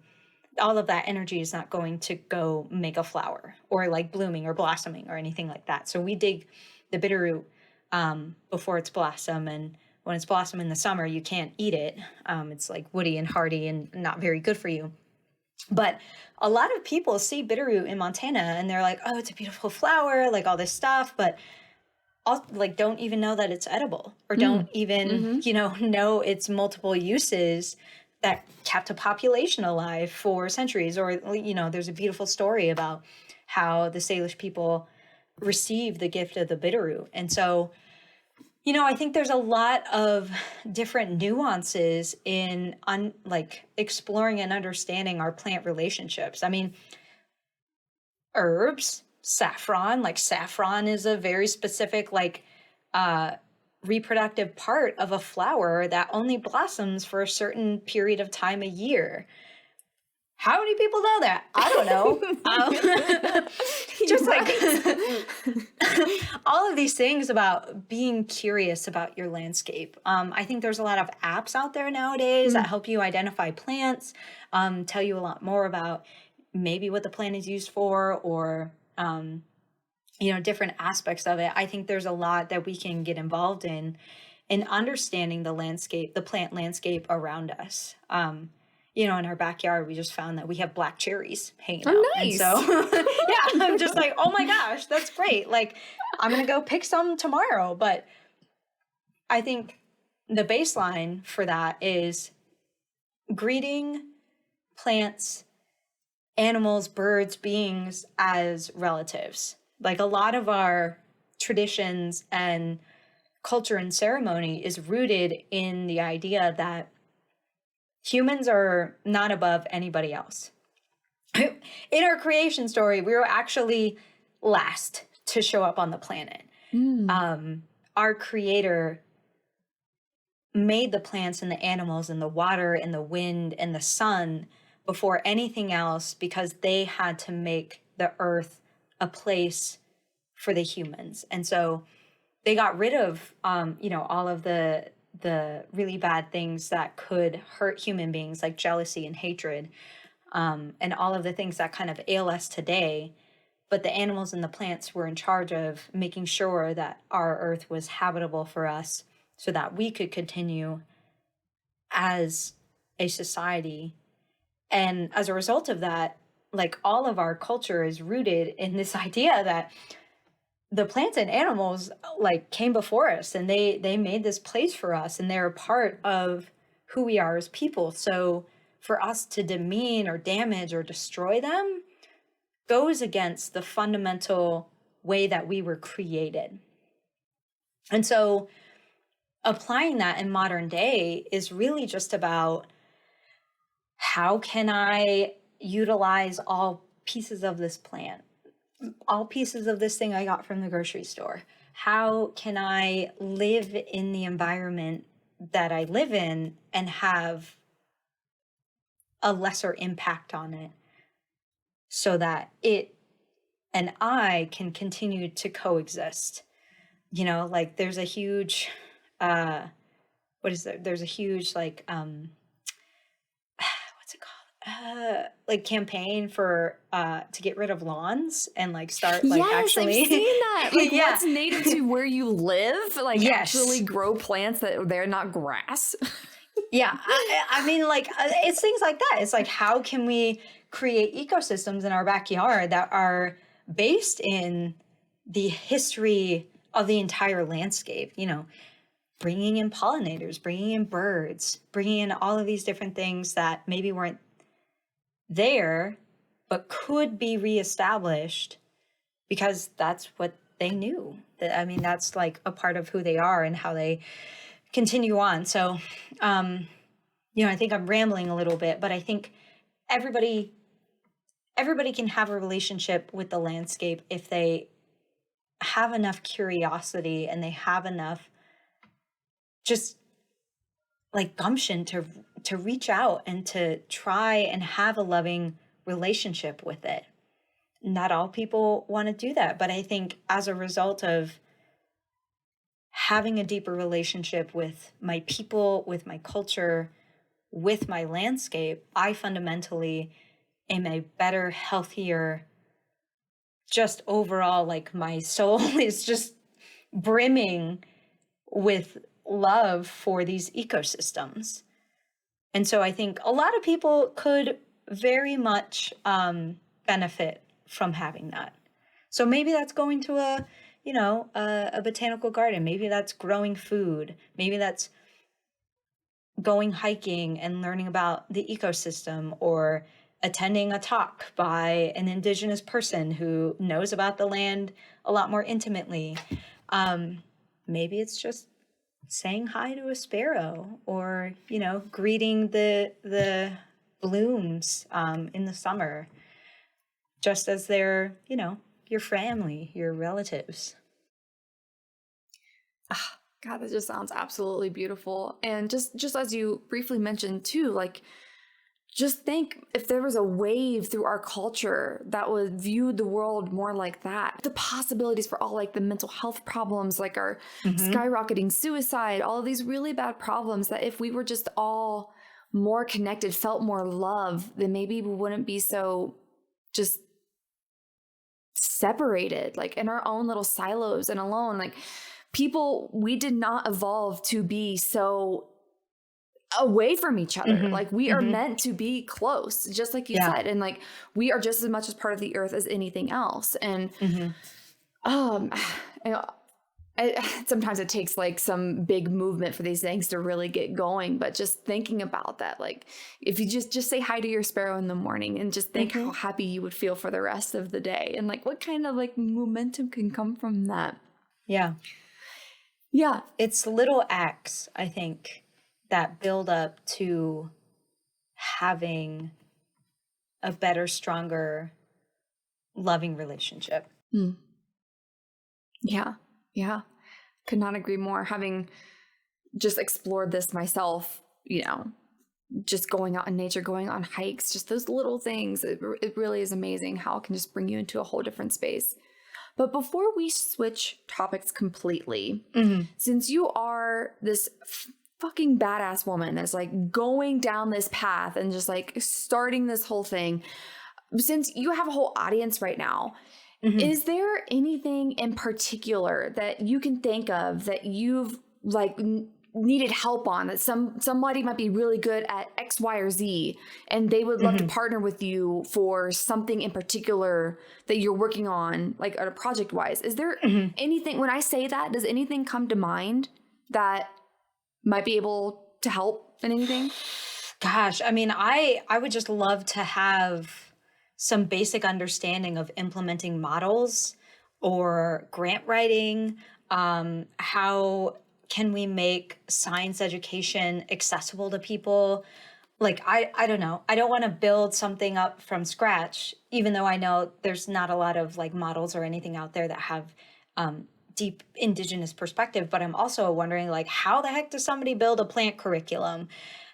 all of that energy is not going to go make a flower or like blooming or blossoming or anything like that. So we dig the bitterroot before it's blossom, and when it's blossom in the summer, you can't eat it. It's like woody and hardy and not very good for you. But a lot of people see bitterroot in Montana and they're like, oh, it's a beautiful flower, like all this stuff, but don't even know that it's edible, or don't even, know its multiple uses that kept a population alive for centuries. Or, there's a beautiful story about how the Salish people received the gift of the bitterroot. And so, I think there's a lot of different nuances in exploring and understanding our plant relationships. I mean, herbs saffron. Like saffron is a very specific, like, reproductive part of a flower that only blossoms for a certain period of time a year. How many people know that? I don't know. Just like all of these things about being curious about your landscape. I think there's a lot of apps out there nowadays that help you identify plants, tell you a lot more about maybe what the plant is used for, or different aspects of it. I think there's a lot that we can get involved in understanding the landscape, the plant landscape around us. In our backyard, we just found that we have black cherries hanging out. Nice. And so, yeah, I'm just like, oh my gosh, that's great. Like, I'm going to go pick some tomorrow. But I think the baseline for that is greeting plants, animals, birds, beings as relatives. Like, a lot of our traditions and culture and ceremony is rooted in the idea that humans are not above anybody else. In our creation story, we were actually last to show up on the planet. Our creator made the plants and the animals and the water and the wind and the sun before anything else, because they had to make the earth a place for the humans. And so they got rid of, all of the really bad things that could hurt human beings, like jealousy and hatred, and all of the things that kind of ail us today. But the animals and the plants were in charge of making sure that our earth was habitable for us, so that we could continue as a society. And as a result of that, like, all of our culture is rooted in this idea that the plants and animals, like, came before us, and they made this place for us, and they're a part of who we are as people. So for us to demean or damage or destroy them goes against the fundamental way that we were created. And so applying that in modern day is really just about, how can I utilize all pieces of this plant, all pieces of this thing I got from the grocery store? How can I live in the environment that I live in and have a lesser impact on it, so that it and I can continue to coexist? Like, there's a huge, there's a huge, like, what's it called? Like, campaign for, to get rid of lawns and, like, start, like, yes, actually. I've seen that. Like, Yeah. what's native to where you live? Like, Yes. actually grow plants that they're not grass. Yeah. I mean, like, it's things like that. It's like, how can we create ecosystems in our backyard that are based in the history of the entire landscape? Bringing in pollinators, bringing in birds, bringing in all of these different things that maybe weren't there, but could be reestablished because that's what they knew. I mean, that's like a part of who they are and how they continue on. So, I think I'm rambling a little bit, but I think everybody can have a relationship with the landscape if they have enough curiosity and they have enough just, like, gumption to reach out and to try and have a loving relationship with it. Not all people want to do that, but I think as a result of having a deeper relationship with my people, with my culture, with my landscape, I fundamentally am a better, healthier, just overall, like, my soul is just brimming with love for these ecosystems. And so I think a lot of people could very much benefit from having that. So maybe that's going to a botanical garden. Maybe that's growing food. Maybe that's going hiking and learning about the ecosystem, or attending a talk by an indigenous person who knows about the land a lot more intimately. Maybe it's just saying hi to a sparrow, or, greeting the blooms in the summer, just as they're, your family, your relatives. God, that just sounds absolutely beautiful. And just as you briefly mentioned too, like, just think if there was a wave through our culture that would view the world more like that, the possibilities for all like the mental health problems, like our skyrocketing suicide, all of these really bad problems, that if we were just all more connected, felt more love, then maybe we wouldn't be so just separated, like in our own little silos and alone. Like, people, we did not evolve to be so away from each other. Like, we are meant to be close, just like you said. And like, we are just as much as part of the earth as anything else. And you know, sometimes it takes like some big movement for these things to really get going. But just thinking about that, like, if you just say hi to your sparrow in the morning and just think how happy you would feel for the rest of the day, and like what kind of like momentum can come from that. Yeah. It's little acts, I think, that build up to having a better, stronger, loving relationship. Yeah. Could not agree more. Having just explored this myself, you know, just going out in nature, going on hikes, just those little things. It really is amazing how it can just bring you into a whole different space. But before we switch topics completely, since you are this fucking badass woman that's like going down this path and just like starting this whole thing, since you have a whole audience right now, is there anything in particular that you can think of that you've like needed help on, that somebody might be really good at X, Y, or Z, and they would love to partner with you for something in particular that you're working on, like at a project wise? Is there anything, when I say that, does anything come to mind that might be able to help in anything? Gosh, I mean, I would just love to have some basic understanding of implementing models or grant writing. How can we make science education accessible to people? Like, I don't know. I don't want to build something up from scratch, even though I know there's not a lot of like models or anything out there that have deep indigenous perspective. But I'm also wondering, like, how the heck does somebody build a plant curriculum?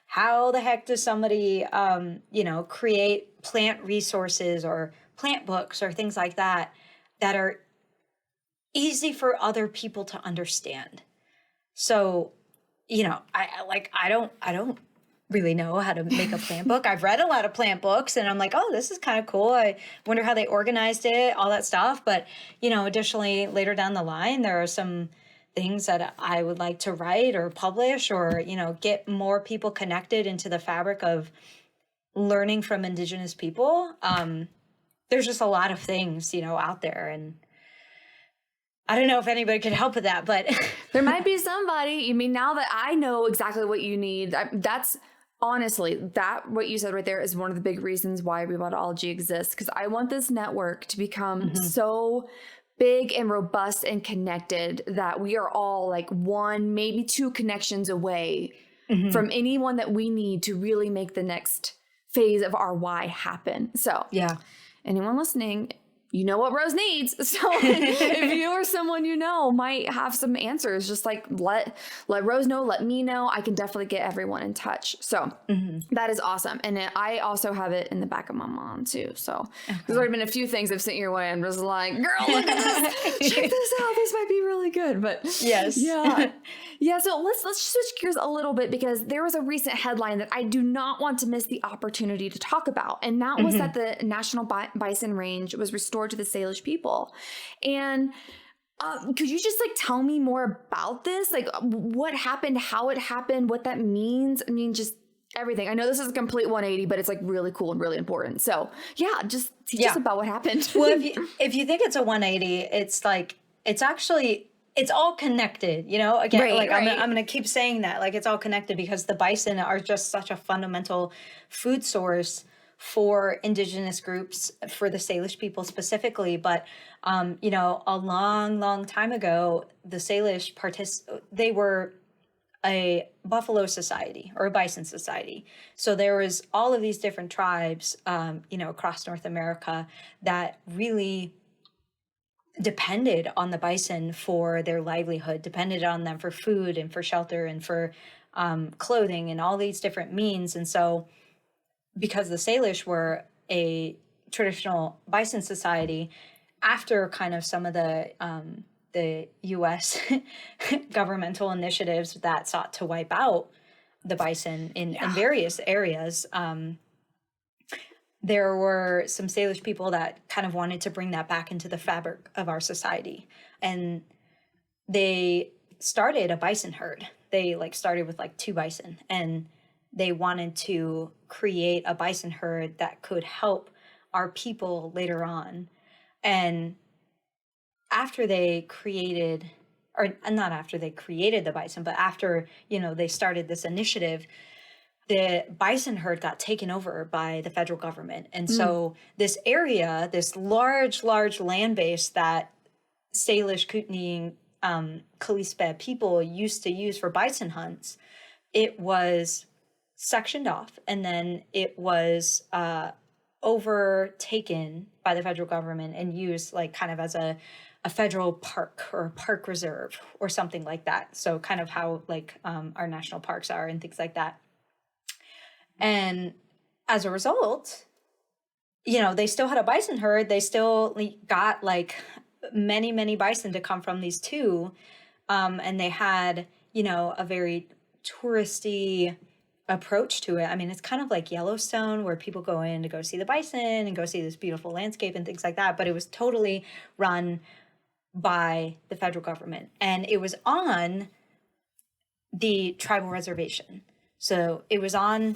How the heck does somebody, create plant resources or plant books or things like that that are easy for other people to understand? So, I don't really know how to make a plant book. I've read a lot of plant books and I'm like, oh, this is kind of cool. I wonder how they organized it, all that stuff. But, additionally, later down the line, there are some things that I would like to write or publish or, get more people connected into the fabric of learning from Indigenous people. There's just a lot of things, out there. And I don't know if anybody could help with that, but there might be somebody. I mean, now that I know exactly what you need, that's honestly, that what you said right there is one of the big reasons why Rewildology exists, because I want this network to become so big and robust and connected that we are all like one, maybe two connections away from anyone that we need to really make the next phase of our why happen. So anyone listening, you know what Rose needs. So if you or someone you know might have some answers, just like let Rose know, let me know. I can definitely get everyone in touch. So that is awesome. And I also have it in the back of my mind too. So there's already been a few things I've sent your way and was like, girl, look at this. Check this out. This might be really good. But yeah. So let's switch gears a little bit, because there was a recent headline that I do not want to miss the opportunity to talk about. And that was that the National Bison Range was restored to the Salish people. And could you just like tell me more about this? Like, what happened, how it happened, what that means? I mean, just everything. I know this is a complete 180, but it's like really cool and really important. So yeah, just teach us about what happened. Well, if you think it's a 180, it's like, it's all connected, again, I'm going to keep saying that, like, it's all connected because the bison are just such a fundamental food source for Indigenous groups, for the Salish people specifically. But, a long, long time ago, the Salish they were a buffalo society or a bison society. So there was all of these different tribes, across North America that really depended on the bison for their livelihood, depended on them for food and for shelter and for clothing and all these different means. And so because the Salish were a traditional bison society, after kind of some of the U.S. governmental initiatives that sought to wipe out the bison in various areas, there were some Salish people that kind of wanted to bring that back into the fabric of our society. And they started a bison herd. They started with 2 bison, and they wanted to create a bison herd that could help our people later on. And after they created, or not after they created the bison, but after, they started this initiative, the bison herd got taken over by the federal government. And so this area, this large land base that Salish, Kootenai, Kalispel people used to use for bison hunts, it was sectioned off, and then it was overtaken by the federal government and used kind of as a federal park or a park reserve or something like that. So kind of how our national parks are and things like that. And as a result, they still had a bison herd. They still got many bison to come from these 2. And they had, a very touristy approach to it. I mean, it's kind of like Yellowstone, where people go in to go see the bison and go see this beautiful landscape and things like that. But it was totally run by the federal government. And it was on the tribal reservation. So it was on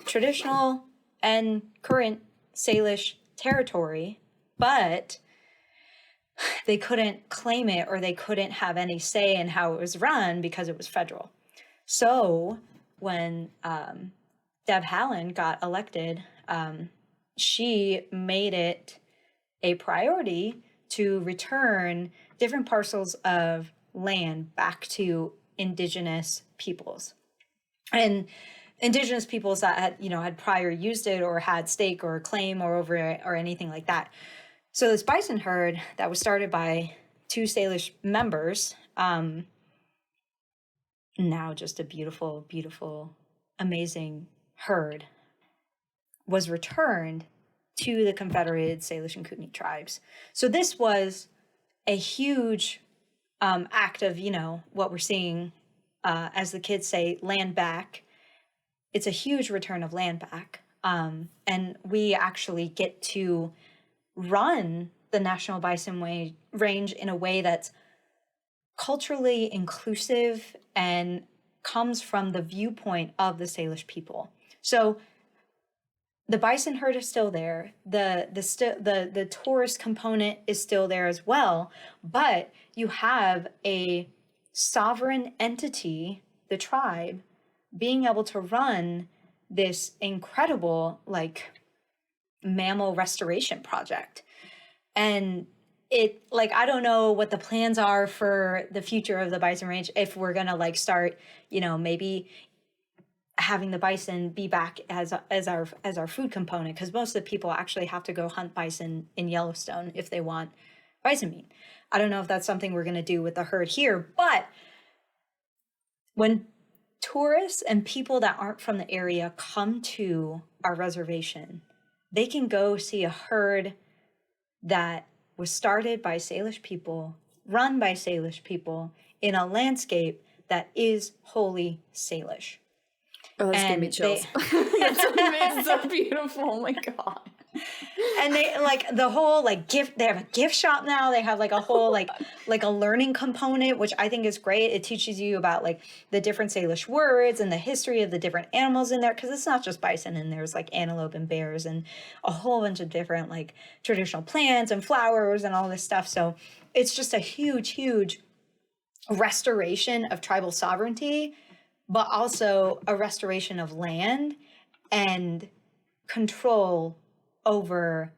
traditional and current Salish territory, but they couldn't claim it, or they couldn't have any say in how it was run because it was federal. So when Deb Haaland got elected, she made it a priority to return different parcels of land back to Indigenous peoples. And Indigenous peoples that had prior used it or had stake or claim or over it or anything like that. So this bison herd that was started by 2 Salish members, now just a beautiful, amazing herd, was returned to the Confederated Salish and Kootenai tribes. So this was a huge act of, what we're seeing, as the kids say, land back. It's a huge return of land back. And we actually get to run the National Bison Range in a way that's culturally inclusive and comes from the viewpoint of the Salish people. So the bison herd is still there. The tourist component is still there as well, but you have a sovereign entity, the tribe, being able to run this incredible mammal restoration project. And it I don't know what the plans are for the future of the bison range, if we're gonna start maybe having the bison be back as our food component, because most of the people actually have to go hunt bison in Yellowstone if they want bison meat. I don't know if that's something we're going to do with the herd here, but when tourists and people that aren't from the area come to our reservation, they can go see a herd that was started by Salish people, run by Salish people, in a landscape that is wholly Salish. Oh, that's giving me chills. It's so beautiful. Oh my God. And they the whole gift, they have a gift shop now. They have a whole a learning component, which I think is great. It teaches you about the different Salish words and the history of the different animals in there, because it's not just bison, and there's antelope and bears and a whole bunch of different traditional plants and flowers and all this stuff. So it's just a huge restoration of tribal sovereignty, but also a restoration of land and control over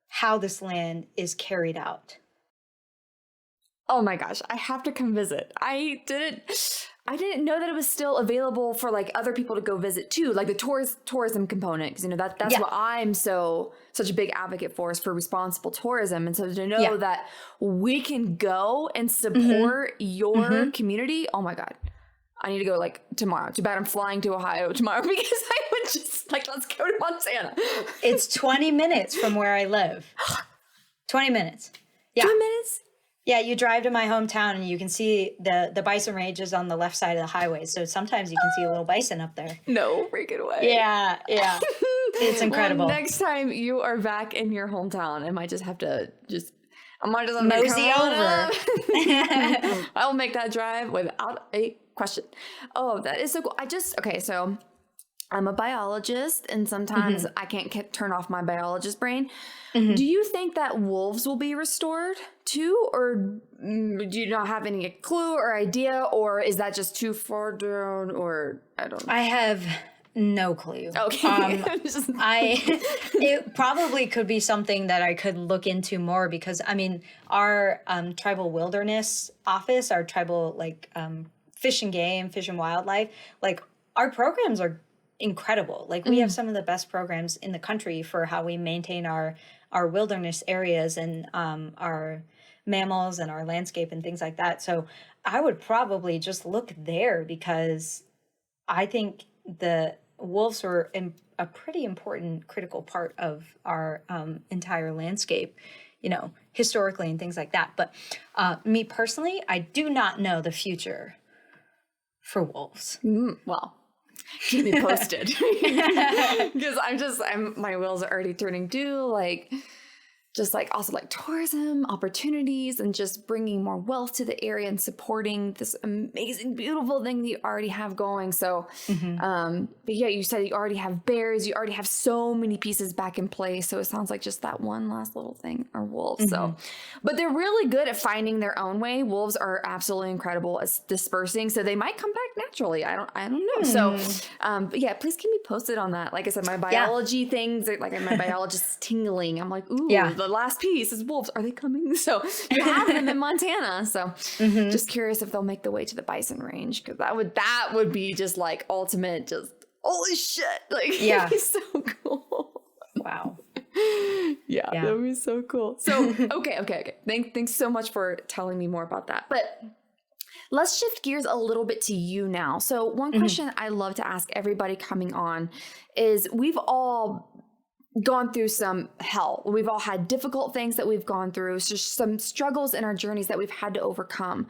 how this land is carried out. Oh my gosh, I have to come visit. I didn't. I didn't know that it was still available for like other people to go visit too, like the tourism component. Because that's Yeah. what I'm such a big advocate for, is for responsible tourism. And so to know Yeah. that we can go and support your community, oh my God, I need to go like tomorrow. Too bad I'm flying to Ohio tomorrow, because I would just like, let's go to Montana. It's 20 minutes from where I live. 20 minutes. Yeah. 2 minutes. Yeah, you drive to my hometown and you can see the bison range on the left side of the highway. So sometimes you can see a little bison up there. No freaking way. Yeah, yeah. It's incredible. Well, next time you are back in your hometown, I might just have to I might just have mosey to over. I'll make that drive without a question. Oh, that is so cool. So I'm a biologist, and sometimes I can't turn off my biologist brain. Do you think that wolves will be restored too, or do you not have any clue or idea, or is that just too far down, or I don't know? I have no clue. Okay. It probably could be something that I could look into more, because I mean, our tribal wilderness office, our tribal fish and game, fish and wildlife, like our programs are incredible. Like we have some of the best programs in the country for how we maintain our wilderness areas and our mammals and our landscape and things like that. So I would probably just look there, because I think the wolves are a pretty important critical part of our entire landscape, historically and things like that. But me personally, I do not know the future for wolves. Well, keep me posted, because my wheels are already turning due, also tourism opportunities, and just bringing more wealth to the area and supporting this amazing, beautiful thing that you already have going. So, but yeah, you said you already have bears, you already have so many pieces back in place. So it sounds like just that one last little thing are wolves. So, but they're really good at finding their own way. Wolves are absolutely incredible at dispersing, so they might come back naturally. I don't know. So, but yeah, please keep me posted on that. Like I said, my biology things, my biologist tingling. I'm like, ooh, the last piece is wolves. Are they coming? So you have them in Montana. So just curious if they'll make the way to the bison range, because that would be just like ultimate, just holy shit. It'd be so cool. Wow. Yeah, that would be so cool. So, okay. Thanks so much for telling me more about that. But let's shift gears a little bit to you now. So one question I love to ask everybody coming on is, we've all gone through some hell. We've all had difficult things that we've gone through, just some struggles in our journeys that we've had to overcome.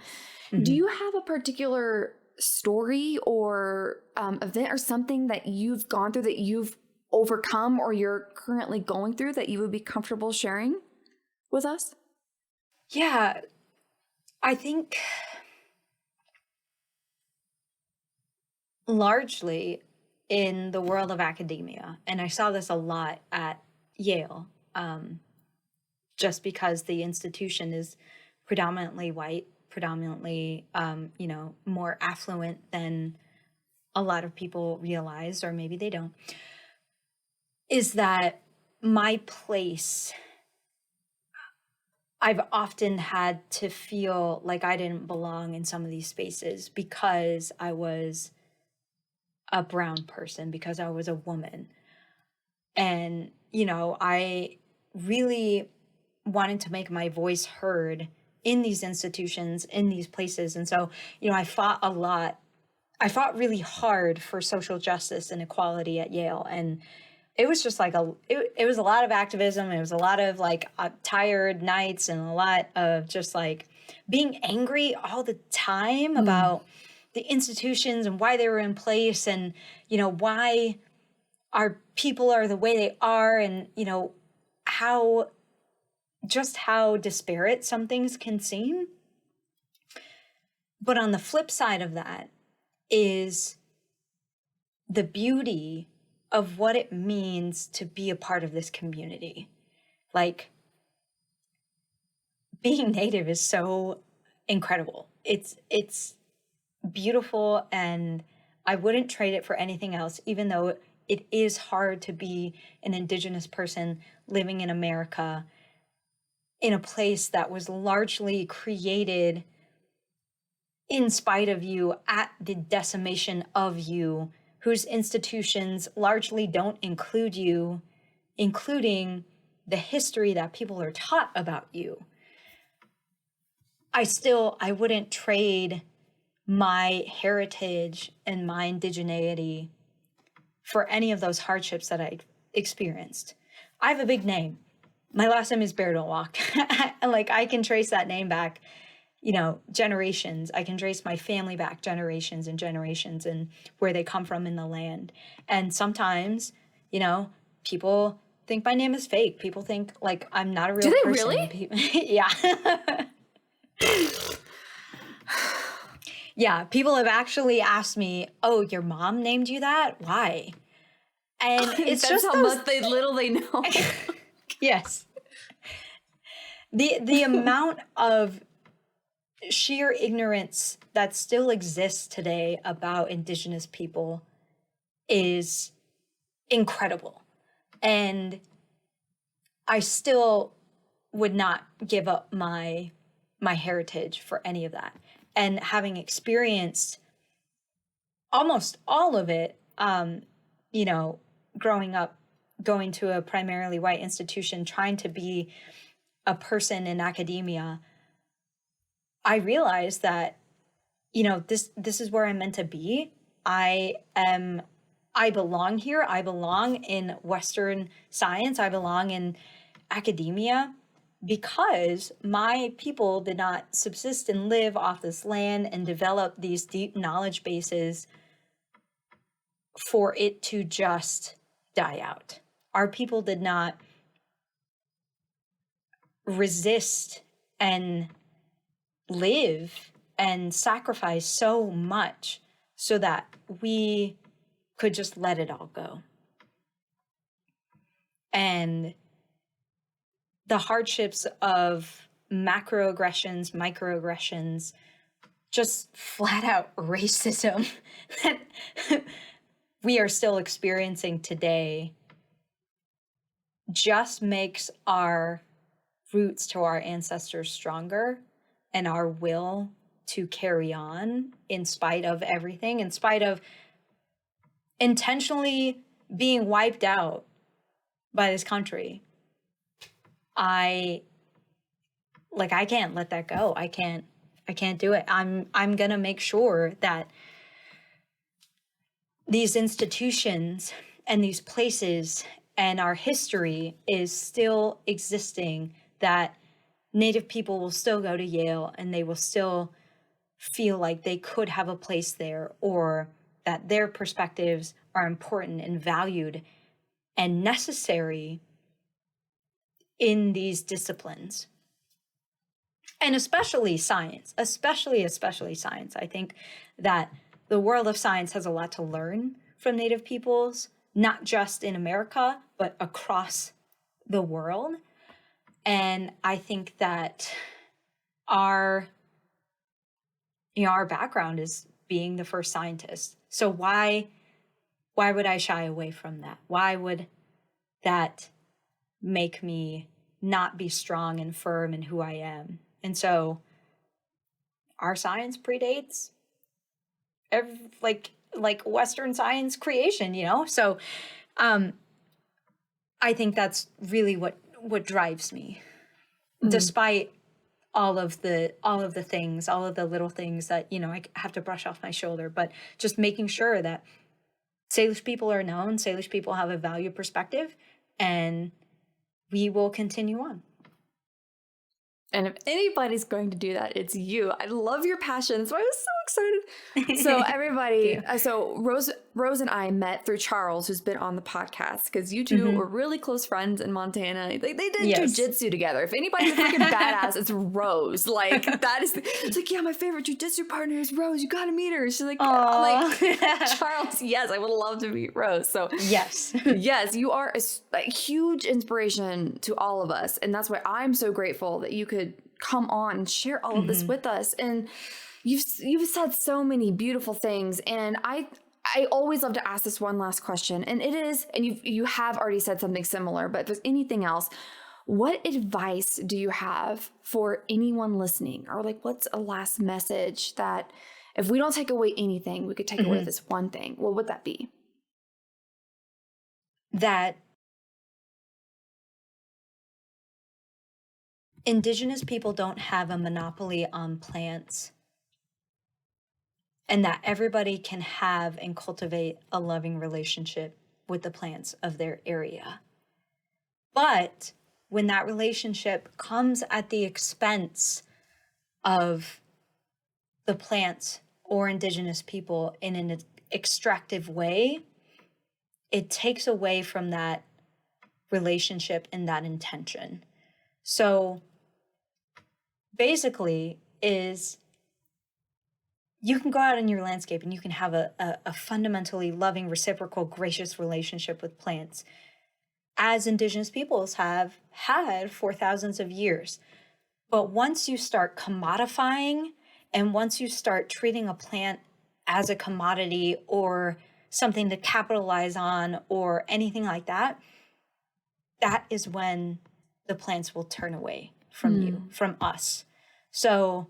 Do you have a particular story or event or something that you've gone through that you've overcome or you're currently going through that you would be comfortable sharing with us? Yeah, I think largely in the world of academia, and I saw this a lot at Yale, just because the institution is predominantly white, predominantly, more affluent than a lot of people realize, or maybe they don't, is that my place, I've often had to feel like I didn't belong in some of these spaces because I was a brown person, because I was a woman. And, I really wanted to make my voice heard in these institutions, in these places. And so, I fought a lot. I fought really hard for social justice and equality at Yale. And it was just it was a lot of activism. It was a lot of tired nights, and a lot of just being angry all the time about the institutions and why they were in place, and, why our people are the way they are, and, how disparate some things can seem. But on the flip side of that is the beauty of what it means to be a part of this community. Being Native is so incredible. It's beautiful, and I wouldn't trade it for anything else, even though it is hard to be an Indigenous person living in America in a place that was largely created in spite of you, at the decimation of you, whose institutions largely don't include you, including the history that people are taught about you. I wouldn't trade my heritage and my indigeneity for any of those hardships that I experienced. I have a big name. My last name is Bear Don't Walk. And like, I can trace that name back, generations. I can trace my family back generations and generations and where they come from in the land. And sometimes, people think my name is fake. People think like I'm not a real person. Do they really? Yeah. Yeah, people have actually asked me, "Oh, your mom named you that? Why?" And it's That's just how much little they know. Yes. The amount of sheer ignorance that still exists today about Indigenous people is incredible. And I still would not give up my heritage for any of that. And having experienced almost all of it, growing up, going to a primarily white institution, trying to be a person in academia, I realized that, this is where I'm meant to be. I belong here. I belong in Western science. I belong in academia because my people did not subsist and live off this land and develop these deep knowledge bases for it to just die out. Our people did not resist and live and sacrifice so much so that we could just let it all go. And the hardships of macroaggressions, microaggressions, just flat out racism that we are still experiencing today just makes our roots to our ancestors stronger and our will to carry on in spite of everything, in spite of intentionally being wiped out by this country. I can't let that go. I can't do it. I'm going to make sure that these institutions and these places and our history is still existing, that Native people will still go to Yale and they will still feel like they could have a place there, or that their perspectives are important and valued and necessary in these disciplines. And especially science, especially science. I think that the world of science has a lot to learn from Native peoples, not just in America, but across the world. And I think that our background is being the first scientist. So why would I shy away from that? Why would that make me not be strong and firm in who I am? And so our science predates like Western science creation, So I think that's really what drives me, despite all of the things, all of the little things that, I have to brush off my shoulder, but just making sure that Salish people are known, Salish people have a value perspective, and we will continue on. And if anybody's going to do that, it's you. I love your passion. So I was so excited. So everybody, so Rose and I met through Charles, who's been on the podcast, because you two were really close friends in Montana. They did jujitsu together. If anybody's a freaking badass, it's Rose. Like, that is, it's like, yeah, my favorite jujitsu partner is Rose. You got to meet her. She's like, Charles, yes, I would love to meet Rose. So yes, you are a huge inspiration to all of us. And that's why I'm so grateful that you could come on and share all of this with us. And you've said so many beautiful things. And I always love to ask this one last question. And it is, and you have already said something similar, but if there's anything else, what advice do you have for anyone listening? Or like, what's a last message that if we don't take away anything, we could take away this one thing? What would that be? That Indigenous people don't have a monopoly on plants, and that everybody can have and cultivate a loving relationship with the plants of their area. But when that relationship comes at the expense of the plants or Indigenous people in an extractive way, it takes away from that relationship and that intention. So basically is you can go out in your landscape and you can have a fundamentally loving, reciprocal, gracious relationship with plants, as Indigenous peoples have had for thousands of years. But once you start commodifying, and once you start treating a plant as a commodity or something to capitalize on or anything like that, that is when the plants will turn away from you, from us. So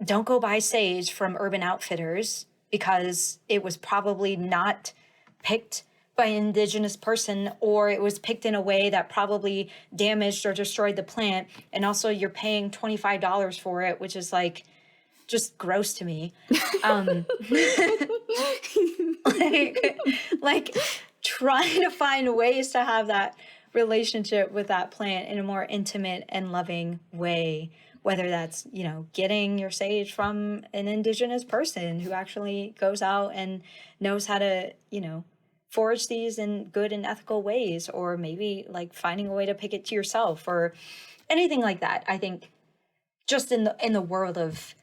don't go buy sage from Urban Outfitters because it was probably not picked by an Indigenous person, or it was picked in a way that probably damaged or destroyed the plant. And also you're paying $25 for it, which is like just gross to me. like trying to find ways to have that relationship with that plant in a more intimate and loving way, whether that's, you know, getting your sage from an Indigenous person who actually goes out and knows how to, you know, forage these in good and ethical ways, or maybe like finding a way to pick it to yourself or anything like that. I think just in the world of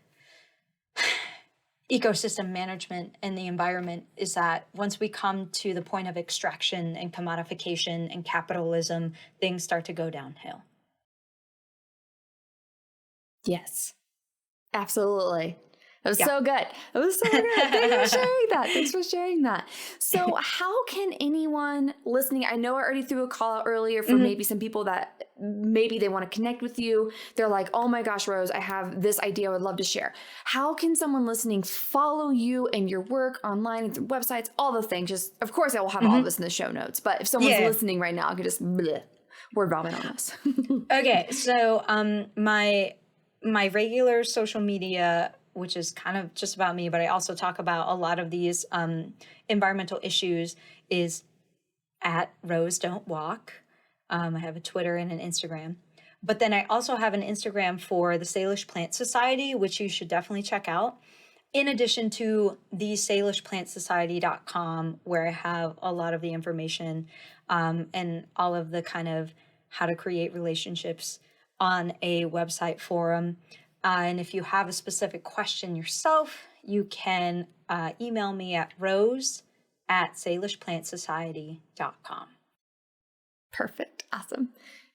ecosystem management and the environment is that once we come to the point of extraction and commodification and capitalism, things start to go downhill. Yes, absolutely. It was so good. It was so good. Thanks for sharing that. Thanks for sharing that. So how can anyone listening, I know I already threw a call out earlier for maybe some people that maybe they want to connect with you. They're like, oh my gosh, Rose, I have this idea I would love to share. How can someone listening follow you and your work online and through websites, all the things? Just, of course, I will have all this in the show notes. But if someone's listening right now, I could just word vomit on us. Okay, so my regular social media, which is kind of just about me, but I also talk about a lot of these environmental issues, is at Rose Don't Walk. I have a Twitter and an Instagram. But then I also have an Instagram for the Salish Plant Society, which you should definitely check out. In addition to the SalishPlantSociety.com, where I have a lot of the information and all of the kind of how to create relationships on a website forum. And if you have a specific question yourself, you can email me at rose@salishplantsociety.com. Perfect. Awesome.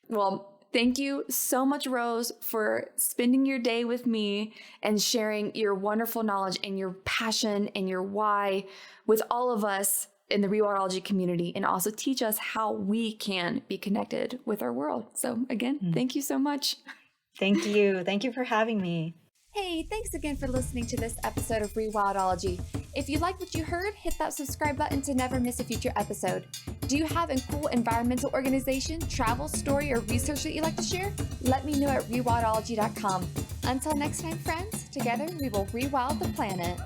Well, thank you so much, Rose, for spending your day with me and sharing your wonderful knowledge and your passion and your why with all of us in the Rewildology community, and also teach us how we can be connected with our world. So again, thank you so much. Thank you. Thank you for having me. Hey, thanks again for listening to this episode of Rewildology. If you like what you heard, hit that subscribe button to never miss a future episode. Do you have a cool environmental organization, travel, story, or research that you'd like to share? Let me know at rewildology.com. Until next time, friends, together we will rewild the planet.